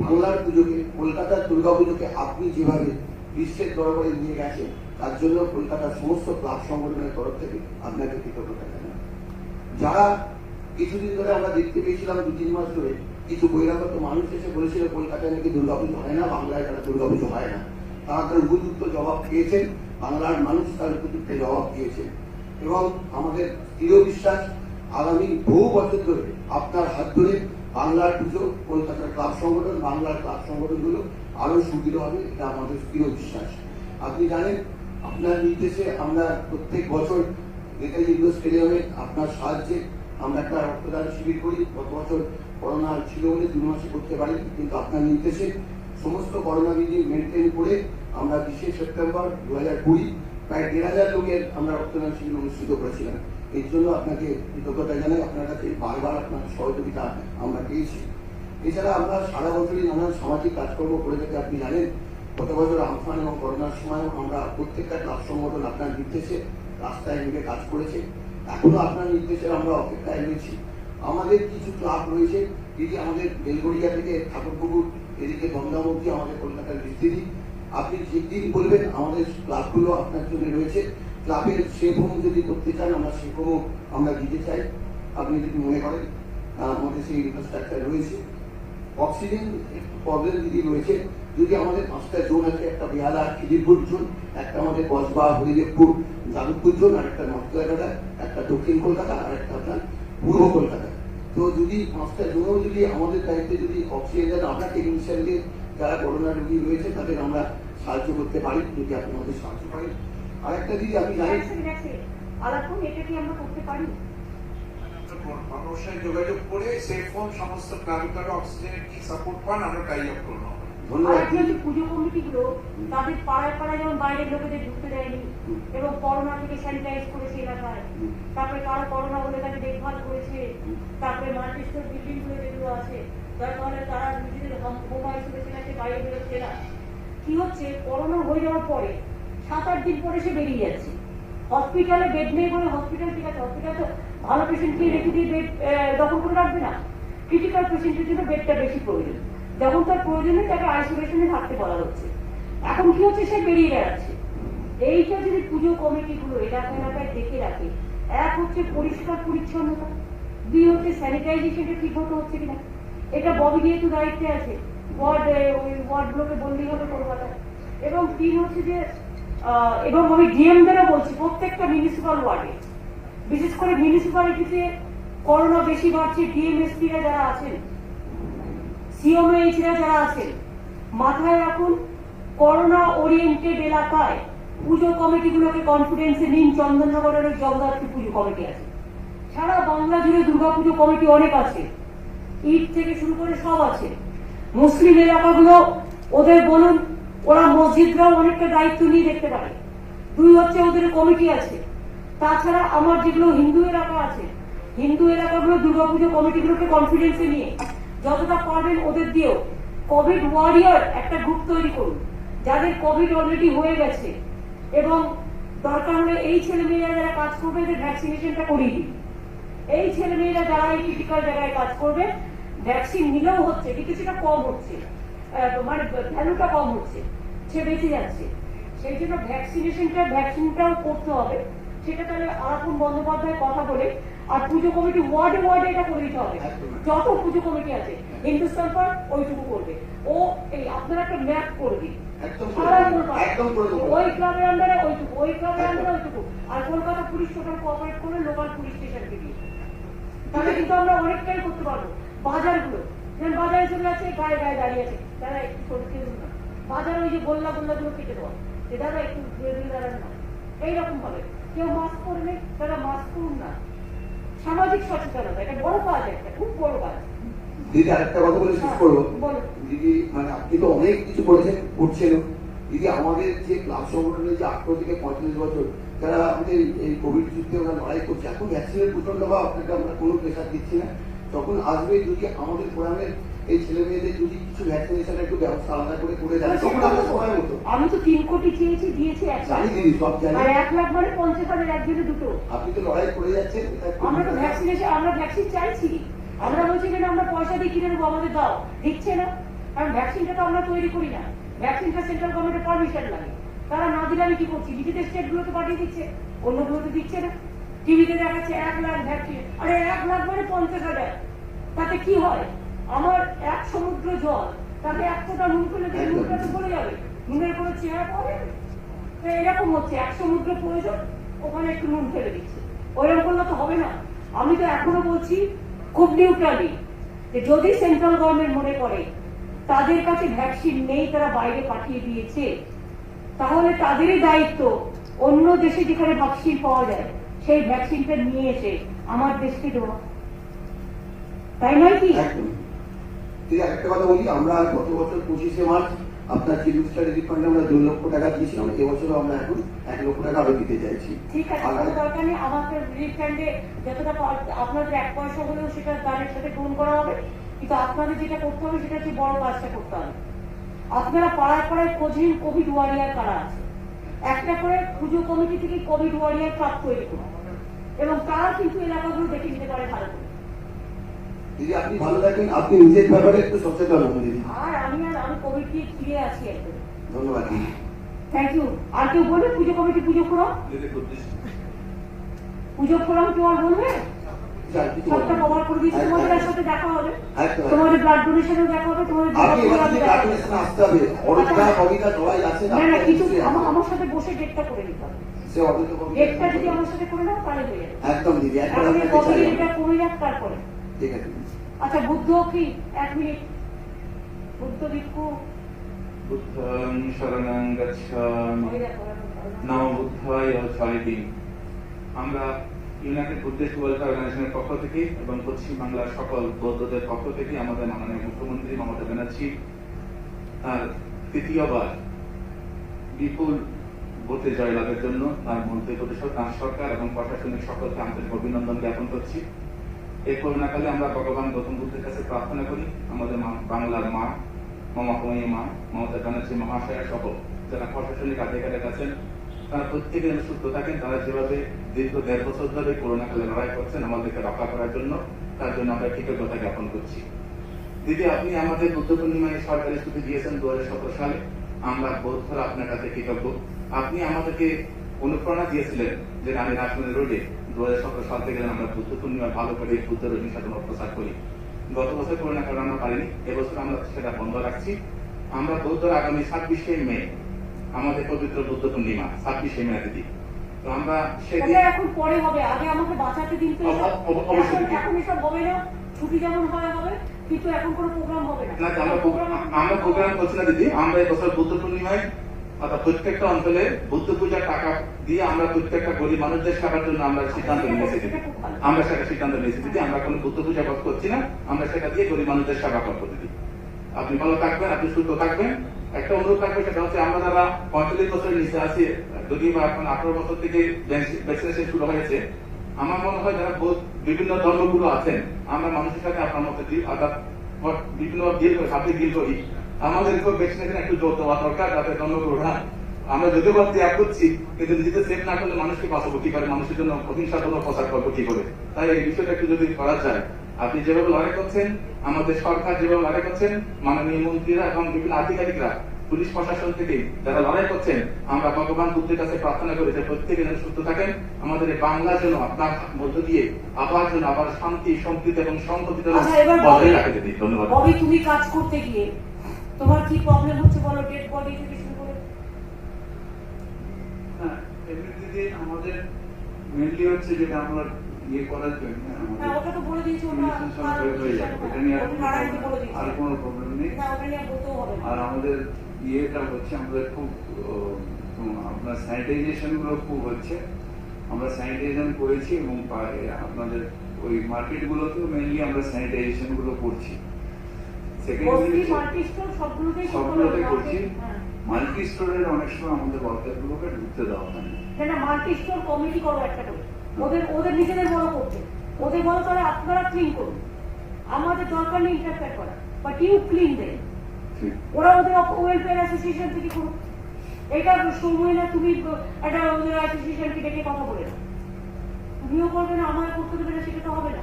বাংলার পুজোকে, কলকাতার দুর্গাপুজোকে আপনি যেভাবে বিশ্বের দরবারে নিয়ে গেছেন, তার জন্য কলকাতার সমস্ত ক্লাব সংগঠনের তরফ থেকে আপনাকে কৃতজ্ঞতা জানাই। যারা কিছুদিন ধরে আমরা দেখতে পেয়েছিলাম 2-3 মাস ধরে কিছু বহিরাগত মানুষ এসে বলেছিল কলকাতায় নাকি দুর্গাপুজো হয় না, বাংলায় তারা দুর্গাপুজো হয় না, তারা তার উপযুক্ত জবাব পেয়েছেন, বাংলার মানুষ তার উপযুক্ত জবাব দিয়েছেন। এবং আমাদের দৃঢ় বিশ্বাস আগামী বহু বছর ধরে আপনার হাত ধরে বাংলার পুজো, কলকাতার ক্লাব সংগঠন, বাংলার ক্লাব সংগঠনগুলো আরো সুদৃঢ় হবে, এটা আমাদের দৃঢ় বিশ্বাস। আপনি জানেন, আপনার নির্দেশে আমরা প্রত্যেক বছর নেতাজি ইন্ডোর স্টেডিয়ামে আপনার সাহায্যে আমরা একটা রক্তদান শিবির করি। গত বছর করোনা ছিল বলে 2 মাসে করতে পারি, কিন্তু আপনার নির্দেশে সমস্ত করোনা বিধি মেনটেন করে আমরা 20 সেপ্টেম্বর 2020 প্রায় 1,500 লোকের আমরা রক্তদান শিবির অনুষ্ঠিত করেছিলাম। এর জন্য আপনাকে কৃতজ্ঞতা জানাই, আপনার কাছে বারবার আপনার সহযোগিতা আমরা পেয়েছি। এছাড়া আমরা সারা বছরই নানান সামাজিক কাজকর্ম করে থাকি। আপনি জানেন, গত বছর আমফান এবং করোনার সময় আমরা প্রত্যেকটা ক্লাব সংগঠন আপনার নির্দেশে রাস্তায় নেমে কাজ করেছে। এখনো আপনার নির্দেশে আমরা অপেক্ষায় রয়েছি। আমাদের কিছু ক্লাব রয়েছে, যেটি আমাদের বেলগড়িয়া থেকে ঠাকুরপুকুর এদিকে গঙ্গা অবধি আমাদের কলকাতার বিস্তৃতি। আপনি যেদিন বলবেন আমাদের ক্লাবগুলো আপনার জন্য রয়েছে। ক্লাবের সেফ হোম যদি করতে চান, আমরা সেফ হোমও আমরা দিতে চাই, আপনি যদি মনে করেন আমাদের সেই ইনফ্রাস্ট্রাকচার রয়েছে। অক্সিজেন প্রবলেম যদি রয়েছে, যদি আমাদের 5টা জোন আছে, একটা বেহালা খিদিরপুর জোন, একটা আমাদের কসবা হরিদেবপুর যাদবপুর জোন, আর একটা নর্থ কলকাতা, একটা দক্ষিণ কলকাতা, আর একটা আপনার পূর্ব কলকাতা। তো যদি 5টা জোনেও যদি আমাদের দায়িত্বে যদি অক্সিজেন আমরা টেকনিশিয়ানদের যারা করোনা রোগী রয়েছে তাদের আমরা সাহায্য করতে পারি, যদি আপনি আমাদের সাহায্য করেন। আরেকটা দিদি আমি জানি, আলাদা এটা কি আমরা করতে পারি? অবশ্যই যোগাযোগ করে সেফ হোম সমস্ত ক্লাবে অক্সিজেনের কি সাপোর্ট পান আমরা টাই আপ করবো। ধন্যবাদ। পুজো কমিটিগুলো তাদের পাড়ায় পাড়ায় যেমন বাইরের লোকেদের ঢুকতে দেয়নি এবং করোনা থেকে স্যানিটাইজ করেছে এলাকায়, তারপরে কারো করোনা হলে তাকে দেখভাল করেছে, তারপরে মাল্টিস্টোর বিল্ডিং গুলো যেগুলো আছে যার কারণে তারা নিজেদের হোম আইসোলেশন আছে, বাইরে বেরোচ্ছে না। কি হচ্ছে, করোনা হয়ে যাওয়ার পরে 7-8 দিন পরে সে বেরিয়ে যাচ্ছে। হসপিটালে বেড নেই বলে, হসপিটাল ঠিক আছে, হসপিটাল তো ভালো পেশেন্টকে রেখে দিয়ে বেড দখল করে রাখবে না, ক্রিটিক্যাল পেশেন্টের জন্য বেডটা বেশি প্রয়োজন। যখন তার প্রয়োজনে তাকে আইসোলেশনে থাকতে বলা হচ্ছে, এখন কি হচ্ছে, সে বেরিয়ে বেড়াচ্ছে। এইটা যদি পুজো কমিটিগুলো এলাকা এলাকায় দেখে রাখে, এক হচ্ছে পরিষ্কার পরিচ্ছন্নতা, 2 হচ্ছে স্যানিটাইজেশনটা ঠিক মতো হচ্ছে কিনা, এটা ববি যেহেতু দায়িত্বে আছে, ওয়ার্ডগুলোকে বললেই হবে কলকাতায়। এবং 3 হচ্ছে যে, এবং আমি ডিএমদেরও বলছি, প্রত্যেকটা মিউনিসিপাল ওয়ার্ডে, বিশেষ করে মিউনিসিপ্যালিটিতে করোনা বেশি বাড়ছে, ডিএমএসপিরা যারা আছেন, সিওমএইচরা যারা আছেন, মাথায় রাখুন করোনা ওরিয়েন্টেড এলাকায় পুজো কমিটিগুলোকে কনফিডেন্সে নিন। চন্দননগরের ওই জগদ্ধাত্রী পুজো কমিটি আছে, সারা বাংলা জুড়ে দুর্গাপুজো কমিটি অনেক আছে, ঈদ থেকে শুরু করে সব আছে। মুসলিম এলাকাগুলো ওদের বলুন, ওরা মসজিদরাও অনেকটা দায়িত্ব নিয়ে দেখতে পারে। 2 হচ্ছে ওদের কমিটি আছে। তাছাড়া আমার যেগুলো হিন্দু এলাকা আছে, হিন্দু এলাকাগুলো দুর্গাপুজো কমিটিগুলোকে কনফিডেন্সে নিয়ে যতটা পারবেন ওদের দিয়েও কোভিড ওয়ারিয়র একটা গ্রুপ তৈরি করুন, যাদের কোভিড অলরেডি হয়ে গেছে, এবং দরকার হলে এই ছেলেমেয়েরা যারা কাজ করবে এদের ভ্যাকসিনেশনটা করিয়ে দিন। এই ছেলেমেয়েরা যারা এই ক্রিটিক্যাল জায়গায় কাজ করবে, ভ্যাকসিন নিলেও হচ্ছে কিন্তু সেটা কম হচ্ছে, মানে ভ্যালুটা কম হচ্ছে, সে বেঁচে যাচ্ছে। সেই জন্য ভ্যাকসিনটাও করতে হবে। সেটা তাহলে আলাপন বন্দ্যোপাধ্যায় কথা বলে, আর পুজো কমিটি ওয়ার্ডে ওয়ার্ডে এটা করে দিতে হবে। যত পুজো কমিটি আছে হিন্দুস্তান পার ওইটুকু করবে, ও এই আপনারা একটা ম্যাপ করে দিন, ওই ক্লাবের আন্ডারে ওইটুকু, ওই ক্লাবের আন্ডারে ওইটুকু, আর কলকাতা পুলিশ টোটাল কোঅপারেট করে লোকাল পুলিশ স্টেশনকে দিয়ে, তাহলে কিন্তু আমরা অনেকটাই করতে পারবো। বাজারগুলো যেমন বাজারে চলে যাচ্ছে, গায়ে গায়ে দাঁড়িয়ে আছে, তারা একটু সরকে না, বাজার ওই যে গোল্লাগুলো কেটে দেওয়া, যে দাদা একটু ধীরে ধীরে দাঁড়ান না, এইরকম ভাবে। কেউ মাস্ক পরলে তারা মাস্ক করুন না। সামাজিক সচেতনতা এটা বড় কাজ, একটা খুব বড় কাজ। দিদি আরেকটা কথা বলে শেষ করবো। দিদি মানে আপনি তো অনেক কিছু করছেন, দিদি আমাদের যে ক্লাব সংগঠনের যে 18 থেকে 45 বছর যারা আমাদের এই কোভিড যুদ্ধে ওরা লড়াই করছে, এখন ভ্যাকসিনের প্রচন্ড বা আপনাকে আমরা কোনো প্রেশার দিচ্ছি না, যখন আসবে যদি আমাদের প্রোগ্রামের এই ছেলে মেয়েদের যদি কিছু ভ্যাকসিনেশন একটু ব্যবস্থা আলাদা করে করে দেন তখন আমরা সময় মতো আমি তো 3 কোটি চেয়েছি, দিয়েছি 1 লাখ। জানি দিদি সব জানি। আর 1 লাখ মানে 50,000 একজনে দুটো। আপনি তো লড়াই করে যাচ্ছেন। আমরা তো ভ্যাকসিনেশন, আমরা ভ্যাকসিন চাইছি। আমরা বলছি যে না, আমরা পয়সা দিয়ে কিনে নেবো, আমাদের দাও, দিচ্ছে না। কারণ ভ্যাকসিনটা তো আমরা তৈরি করি না, ভ্যাকসিনটা সেন্ট্রাল গভর্নমেন্টের পারমিশন লাগে। তারা না দিলে আমি কি করছি, নিজেদের স্টেটগুলোতে পাঠিয়ে দিচ্ছে, অন্যগুলোতে দিচ্ছে না। টিভিতে দেখাচ্ছে 1 লাখ ভ্যাকসিন, আরে 1 লাখ মানে 50,000। তাতে কি হয়? আমার 1 সমুদ্র জল, তাতে 1 ফোঁটা নুন ফেলে দিয়ে নুনটা তো পড়ে যাবে, নুনের কোনো চেহারা পাওয়া যাবে। তো এরকম হচ্ছে, 1 সমুদ্র প্রয়োজন, ওখানে একটু নুন ফেলে দিচ্ছে। ওইরকম করলে তো হবে না। আমি তো এখনো বলছি খুব নিউট্রালি যে যদি সেন্ট্রাল গভর্নমেন্ট মনে করে তাদের কাছে ভ্যাকসিন নেই, তারা বাইরে পাঠিয়ে দিয়েছে, তাহলে তাদেরই দায়িত্ব অন্য দেশে যেখানে ভ্যাকসিন পাওয়া যায় সেই ভ্যাকসিনটা নিয়ে এসে আমার দেশকে দেওয়া, তাই নয় কি? একদম। ঠিক আছে, একটা কথা বলি, আমরা গত বছর 25শে মার্চ আপনার চিফ মিনিস্টার রিলিফ ফান্ডে আমরা 2 লক্ষ টাকা দিয়েছিলাম। এবছরও আমরা এখন 1 লক্ষ টাকা আরো দিতে চাইছি। ঠিক আছে, কোনো দরকার নেই। আমাকে রিলিফ ফান্ডে যতটা আপনাদের 1 পয়সা হলেও সেটা দানের সাথে গ্রহণ করা হবে, কিন্তু আপনাদের যেটা করতে হবে সেটা হচ্ছে বড় কাজটা করতে হবে। আপনারা পাড়ায় পাড়ায় খোঁজেন কোভিড ওয়ারিয়ার কারা আছে, একটা করে পুজো কমিটি থেকে কোভিড ওয়ারিয়ার ক্লাব তৈরি করুন, এবং তারা কিন্তু এলাকাগুলো দেখে নিতে পারে ভালো করে। দিদি আপনি ভালো থাকেন, আপনি নিজের ব্যাপারে একটু সচেতন হন দিদি। আর আমি কোভিড দিয়ে ফিরে আছি একদম। ধন্যবাদ দিদি। Thank you. আর কেউ বলবে পুজো কমিটি পুজো ফোরাম, পুজো ফোরাম কেউ আর বলবে? সবটা কভার করে দিচ্ছি। তোমাদের সাথে দেখা হবে, তোমাদের ব্লাড ডোনেশনেও দেখা হবে, তোমাদের আসতে হবে। না না, কিছু আমার সাথে বসে ডেটটা করে নিতে হবে। ডেটটা যদি আমার সাথে করে নাও তাহলে হয়ে যাবে। একদম দিদি, এটা কমে যাক তারপরে। ঠিক আছে। আচ্ছা, বুদ্ধ কি 1 মিনিট, বুদ্ধ ভিক্ষু। বুদ্ধং শরণং গচ্ছামি নমো বুদ্ধায় 6 দিন। আমরা ইউনাইটেড বুদ্ধিস্ট ওয়েলফেয়ার অর্গানাইজেশনের পক্ষ থেকে এবং পশ্চিম বাংলার সকল বৌদ্ধদের পক্ষ থেকে আমাদের মাননীয় মুখ্যমন্ত্রী মমতা ব্যানার্জি তার 3য়বার বিপুল ভোটে জয়লাভের জন্য তার মন্ত্রী পরিষদ, তার সরকার এবং প্রশাসনিক সকলকে আন্তরিক অভিনন্দন জ্ঞাপন করছি। এই করোনাকালে আমরা ভগবান গৌতম বুদ্ধের কাছে প্রার্থনা করি আমাদের বাংলার মা, মমতাময়ী মা মমতা ব্যানার্জি মহাশয়া সহ যারা প্রশাসনিক আধিকারিক আছেন, তারা প্রত্যেকে যেন সুস্থ থাকেন। তারা যেভাবে দীর্ঘ 1.5 বছর ধরে করোনাকালে লড়াই করছেন আমাদেরকে রক্ষা করার জন্য, তার জন্য আমরা কৃতজ্ঞতা জ্ঞাপন করছি। দিদি, আপনি আমাদের বুদ্ধ পূর্ণিমায় সরকারি ছুটি দিয়েছেন 2017 সালে। আমরা বৌদ্ধরা আপনার কাছে কৃতজ্ঞ। আপনি আমাদেরকে অনুপ্রেরণা দিয়েছিলেন যে আমি রাজধানী রোডে 2017 সাল থেকে আমরা বুদ্ধ পূর্ণিমা ভালো করে বুদ্ধ রোগী সাধনা প্রচার করি। গত বছর করোনা কারণে আমরা পারিনি, এবছর আমরা সেটা বন্ধ রাখছি। আমরা বৌদ্ধরা আগামী 26শে মে আমাদের পবিত্র বুদ্ধ পূর্ণিমা, 26শে মে দিদি। তো আমরা সেদিন এখন পরে হবে, আগে আমাকে বাঁচাতে দিন তো। এখন এসব হবে না, ছুটি যেমন হয় হবে, কিন্তু এখন কোনো প্রোগ্রাম হবে না। আমরা প্রোগ্রাম করছি না দিদি। আমরা এই বছর বুদ্ধ পূর্ণিমায় অর্থাৎ প্রত্যেকটা অঞ্চলে বুদ্ধ পূজার টাকা দিয়ে আমরা প্রত্যেকটা গরিব মানুষদের সেবার জন্য আমরা সিদ্ধান্ত নিয়েছি দিদি। আমরা সেটা সিদ্ধান্ত নিয়েছি দিদি। আমরা কোনো বুদ্ধ পূজা করছি না, আমরা সেটা দিয়ে গরিব মানুষদের সেবা করবো দিদি। আপনি ভালো থাকবেন, আপনি সুস্থ থাকবেন। একটা অনুরোধ থাকবে, সেটা হচ্ছে আমরা যারা 45 বছরের নিচে আছি, যদি বা এখন 18 বছর থেকে ভ্যাকসিনেশন শুরু হয়েছে, আমার মনে হয় যারা বিভিন্ন ধর্মগুলো আছেন, আমরা মানুষের সাথে আপনার মতো অর্থাৎ বিভিন্ন ডিল করে সাথে ডিল করি। আমাদের ভ্যাকসিনেশন একটু জোর দেওয়া দরকার, যাতে ধর্মগুলোরা আমরা যদিও বা ত্যাগ করছি, কিন্তু নিজেদের সেফ না করলে মানুষকে বাঁচাবো কি করে, মানুষের জন্য অহিংসা কোনো প্রচার করবো কি করে। তাই এই বিষয়টা একটু যদি করা যায়, আপনি যেভাবে লড়াই করছেন, আমাদের সরকার যেভাবে লড়াই করছেন, মাননীয় মন্ত্রীরা এবং বিভিন্ন আধিকারিকরা, পুলিশ প্রশাসন থেকে যারা লড়াই করছেন, আমরা ভগবান বুদ্ধের কাছে প্রার্থনা করি যে প্রত্যেকে যেন সুস্থ থাকেন। আমাদের এই বাংলা যেন আপনার মধ্য দিয়ে আবার শান্তি, সম্প্রীতি এবং সম্পত্তি বজায় রাখতে দিই। ধন্যবাদ। ববি, তুমি কাজ করতে গিয়ে তোমার কি প্রবলেম হচ্ছে বলো, ডেড বডি থেকে শুরু করে? এমনিতে আমাদের মেনলি হচ্ছে যেটা আমরা ইয়ে করার জন্য ওটা তো বলে দিয়েছি, আর কোনো প্রবলেম নেই। আর আমাদের ইয়েটা হচ্ছে আমাদের খুব আপনার স্যানিটাইজেশন গুলো খুব হচ্ছে, আমরা স্যানিটাইজেশন করেছি এবং আপনাদের ওই মার্কেট গুলোতেও মেনলি আমরা স্যানিটাইজেশন গুলো করছি। সবগুলোতে করছি। মাল্টি স্টোরের অনেক সময় আমাদের ওয়ার্কার গুলোকে ঢুকতে দেওয়া হয় না। মাল্টি স্টোর কমিটি করো একটা করে, ওদের নিজেদের বড় করতে, ওদের বলো তাহলে আপনারা ক্লিন করুন, আমাদের দরকার নেই ইন্টারফেয়ার করা। But you clean them. ওরা ওদের ওয়েলফেয়ার অ্যাসোসিয়েশন থেকে করুক, এটা সময় না তুমি একটা ওদের অ্যাসোসিয়েশনকে ডেকে কথা বলে না, তুমিও করবে না, আমার করতে দেবে না, সেটা তো হবে না।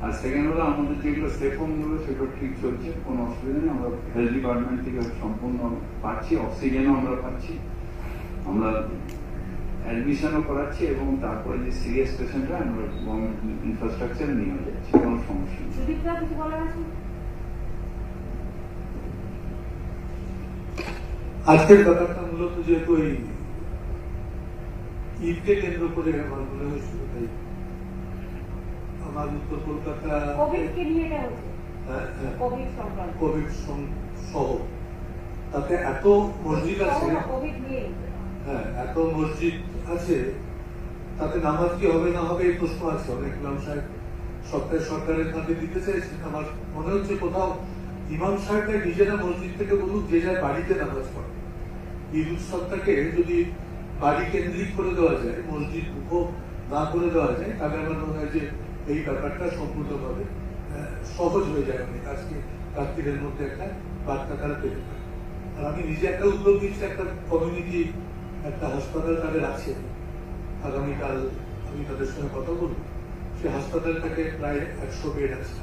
আর সেকেন্ড হলো আমাদের যেগুলো সেফ হোম গুলো সেগুলো ঠিক চলছে, কোনো অসুবিধা নেই। আমরা হেলথ ডিপার্টমেন্ট থেকে সম্পূর্ণ পাচ্ছি, অক্সিজেনও আমরা পাচ্ছি, আমরা অ্যাডমিশনও করাচ্ছি এবং তারপরে যে সিরিয়াস পেশেন্টরা আমরা গভর্নমেন্ট ইনফ্রাস্ট্রাকচার নিয়ে যাচ্ছি, কোনো সমস্যা নেই। সুদীপদা কিছু বলার আছে? আজকের ব্যাপারটা মূলত যেহেতু এই ঈদকে কেন্দ্র করে আমার মনে হয়েছিল, তাই আমার উত্তর কলকাতা কোভিডকে নিয়ে এটা হচ্ছে, কোভিড সংক্রান্ত, কোভিড সহ তাতে এত মসজিদ আছে, কোভিড নিয়ে হ্যাঁ এত মসজিদ আছে, তাতে নামাজ কি হবে না হবে এই প্রশ্ন আছে। অনেক ইমাম সাহেব সরকারের কাছে দিতে চাইছেন। আমার মনে হচ্ছে কোথাও ইমাম সাহেবরা নিজেরা মসজিদ থেকে বলুক, যে যায় বাড়িতে নামাজ পড়ে। ঈদ উৎসবটাকে যদি বাড়ি কেন্দ্রিক করে দেওয়া যায়, মসজিদ মুখ না করে দেওয়া যায়, তাহলে আমার মনে হয় যে এই ব্যাপারটা সম্পূর্ণভাবে সহজ হয়ে যায়। অনেক আজকে রাত্রির মধ্যে একটা বার্তা তারা পেতে পারে। আর আমি নিজে একটা উদ্যোগ দিচ্ছি, একটা কমিউনিটি একটা হাসপাতাল তাদের আছে, আগামীকাল আমি তাদের সঙ্গে কথা বলবো। সে হাসপাতালটাকে প্রায় 100 বেড আছে,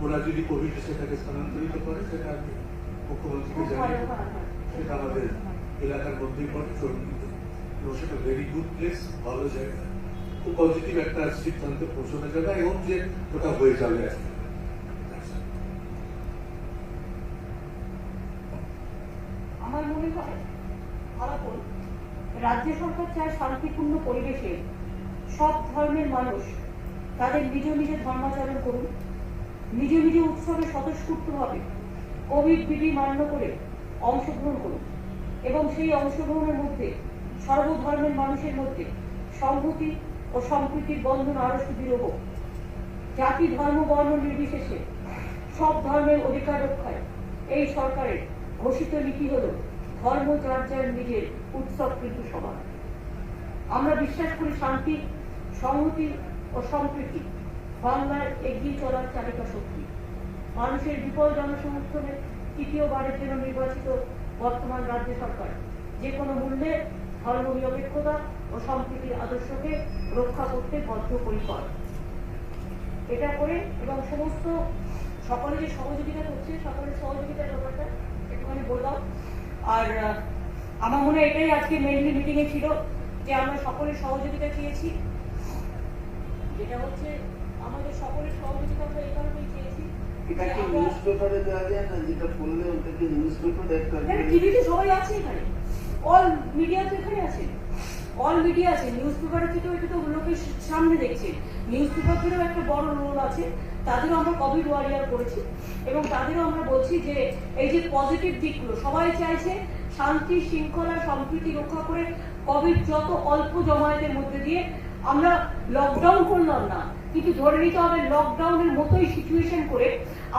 ওরা যদি কোভিড সেটাকে স্থানান্তরিত করে সেটা আমি মুখ্যমন্ত্রীকে জানিয়ে, সেটা আমাদের এলাকার মধ্যেই পড়ে চর্মিতে, এবং সেটা ভেরি গুড প্লেস, ভালো জায়গা, খুব পজিটিভ একটা সিদ্ধান্তে পৌঁছানো যাবে এবং যে ওটা হয়ে যাবে। আমার মনে হয় আলাপন রাজ্য সরকার চায় শান্তিপূর্ণ পরিবেশে সব ধর্মের মানুষ তাদের নিজ নিজ ধর্মাচরণ করুন, নিজ নিজ উৎসবে স্বতঃস্ফূর্তভাবে কোভিড বিধি মান্য করে অংশগ্রহণ করুন এবং সেই অংশগ্রহণের মধ্যে সর্বধর্মের মানুষের মধ্যে সংহতি ও সম্প্রীতির বন্ধন আরো সুদৃঢ় হোক। জাতি ধর্ম বর্ণ নির্বিশেষে সব ধর্মের অধিকার রক্ষায় এই সরকারের ঘোষিত নীতি হল ধর্ম যার যার নিজের, উৎসব কিন্তু সবার। আমরা বিশ্বাস করি শান্তি, সংহতি ও সম্প্রীতি বাংলার এগিয়ে চলার চালিকা শক্তি। মানুষের বিপুল জনসমর্থনে তৃতীয়বারের জন্য নির্বাচিত বর্তমান রাজ্য সরকার যে কোনো মূল্যে ধর্মনিরপেক্ষতা ও সম্প্রীতির আদর্শকে রক্ষা করতে বদ্ধপরিকর। এটা করে এবং সমস্ত সকলে যে সহযোগিতা করছে, সকলের সহযোগিতার ব্যাপারটা একটুখানি বললাম। আর আমার মনে হয় এটাই আজকে মেইনলি মিটিং এ ছিল, যে আমরা সকলের সহযোগিতা চেয়েছি, যেটা হচ্ছে আমাদের সকলের সহযোগিতা আমরা এই কারণেই চেয়েছি। টিভিতে সবাই আছে, এখানে অল মিডিয়া তো এখানে আছে, অল মিডিয়া আছে, নিউজ পেপারের থেকেও এটা তো লোকের সামনে দেখছে, নিউজ পেপারেরও একটা বড় রোল আছে, তাদেরও আমরা কোভিড ওয়ারিয়ার করেছি এবং তাদেরও আমরা বলছি যে এই যে পজিটিভ দিকগুলো সবাই চাইছে শান্তি শৃঙ্খলা সম্প্রীতি রক্ষা করে কোভিড যত অল্প জমায়েতের মধ্যে দিয়ে আমরা লকডাউন করলাম না, কিন্তু ধরে নিতে হবে লকডাউনের মতোই সিচুয়েশন করে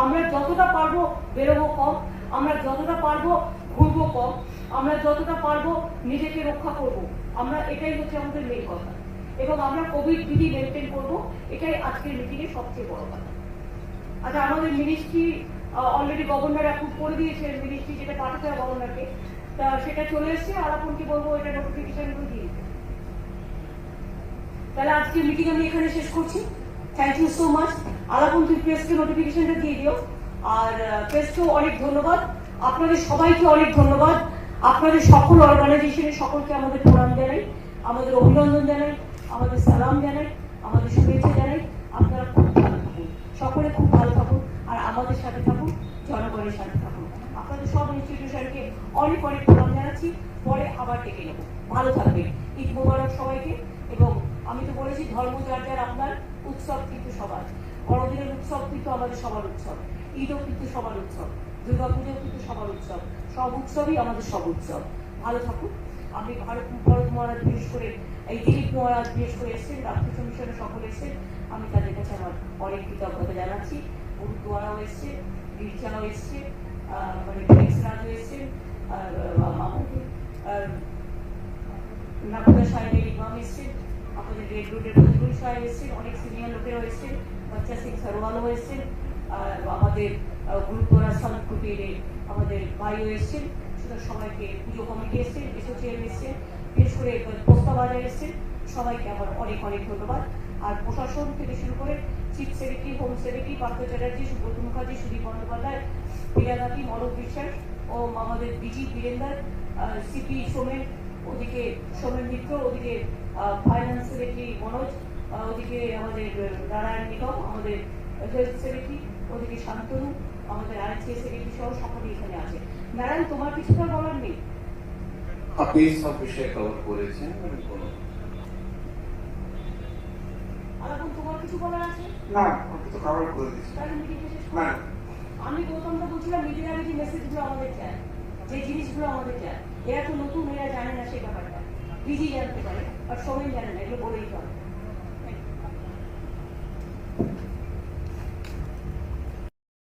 আমরা যতটা পারবো বেরোবো কম, আমরা যতটা পারবো ঘুরবো কম, আমরা যতটা পারবো নিজেকে রক্ষা করব। আমরা এটাই হচ্ছে আমাদের মেন কথা এবং আমরা কোভিড বিধি মেনটেন করবো, এটাই আজকের মিটিং এর সবচেয়ে বড় কথা। আচ্ছা, আমাদের মিনিস্ট্রি অলরেডি গভর্নর অ্যাপ্রুভ করে দিয়েছে, মিনিস্ট্রি যেটা পাঠাতে হবে গভর্নরকে, তা সেটা চলে এসছে। আলাপনকে বলবো এটা নোটিফিকেশন করে দিয়ে দিতে। তাহলে আজকের মিটিং আমি এখানে শেষ করছি। Thank you so much. Alapan তুই প্রেসকে নোটিফিকেশনটা দিয়ে দিও, আর প্রেসকেও অনেক ধন্যবাদ, আপনাদের সবাইকে অনেক ধন্যবাদ, আপনাদের সকল অর্গানাইজেশনের সকলকে আমাদের প্রণাম জানাই, আমাদের অভিনন্দন জানাই, আমাদের সালাম জানাই, আমাদের শুভেচ্ছা জানাই। আপনারা খুব ভালো থাকুন, সকলে খুব ভালো থাকুন, আর আমাদের সাথে থাকুন, জনগণের সাথে থাকুন। আপনাদের সব ইনস্টিটিউশনকে অনেক অনেক প্রণাম জানাচ্ছি, পরে আবার ডেকে নেব। ভালো থাকবেন। ঈদ মোবারক সবাইকে। এবং আমি তো বলেছি ধর্ম যার যার আপনার, উৎসব কিন্তু সবার। বড়দিনের উৎসব কিন্তু আমাদের সবার উৎসব, ঈদও কিন্তু সবার উৎসব, দুর্গাপুজোও কিন্তু সবার উৎসব, সব উৎসবই আমাদের সব উৎসব। ভালো থাকুন। আমি ভরত মহারাজ বিশেষ করে, এই দিলীপ মহারাজ বিশেষ করে এসেছেন, রামকৃষ্ণ মিশনের সকলে এসেছেন, আমি তাদের কাছে আমার অনেক কৃতজ্ঞতা জানাচ্ছি। গুরুদুয়ারাও এসছে, গির্জাও এসছে, মানে রাজও এসছেন, নাকুদা সাহেবের ইমাম এসছেন, আমাদের রেড রোডের নজরুল সাহেব এসছেন, অনেক সিনিয়র লোকেরাও এসছেন, বাচ্চা সিং সরওয়ালও এসছেন, আমাদের গুরুদ্বারা সন্ত কুটিরে আমাদের ভাইও এসছেন, সবাইকে পুজো কমিটি এসছেন, এসোসিয়েশন এসছেন, বিশেষ করে পোস্তা বাজার এসছেন, সবাইকে আমার অনেক অনেক ধন্যবাদ। আর প্রশাসন থেকে শুরু করে chief secretary, home secretary Partha Chatterjee, Subrata Mukherjee, Sudip Bandyopadhyay, প্রিয়াদাতি, মলক বিশ্বাস ও আমাদের ডিজি বীরেন্দার, সিপি সোমেন, ওদিকে সোমেন মিত্র, ওদিকে ফাইন্যান্স সেক্রেটারি মনোজ, ওদিকে আমাদের নারায়ণ নিগম, আমাদের হেলথ সেক্রেটারি, ওদিকে শান্তনু, আমাদের আইসিএ সেক্রেটারি সহ সকলেই এখানে আছে। নারায়ণ, তোমার কিছু তো বলার নেই? আপনি সব বিষয়ে কভার করেছেন। আলাপন, তোমার কিছু বলার আছে? না, আপনি তো কভার করে দিচ্ছেন। তাহলে মিটিংটা শেষ করো। না, আমি গৌতমটা বলছিলাম মিটিংয়ে আগে যে মেসেজগুলো আমাদের চায়, যে জিনিসগুলো আমাদের চায়, এরা তো নতুন, এরা জানে না সেই ব্যাপারটা। ডিজি জানতে পারে, আর সবাই জানে না, এগুলো বলেই পারে।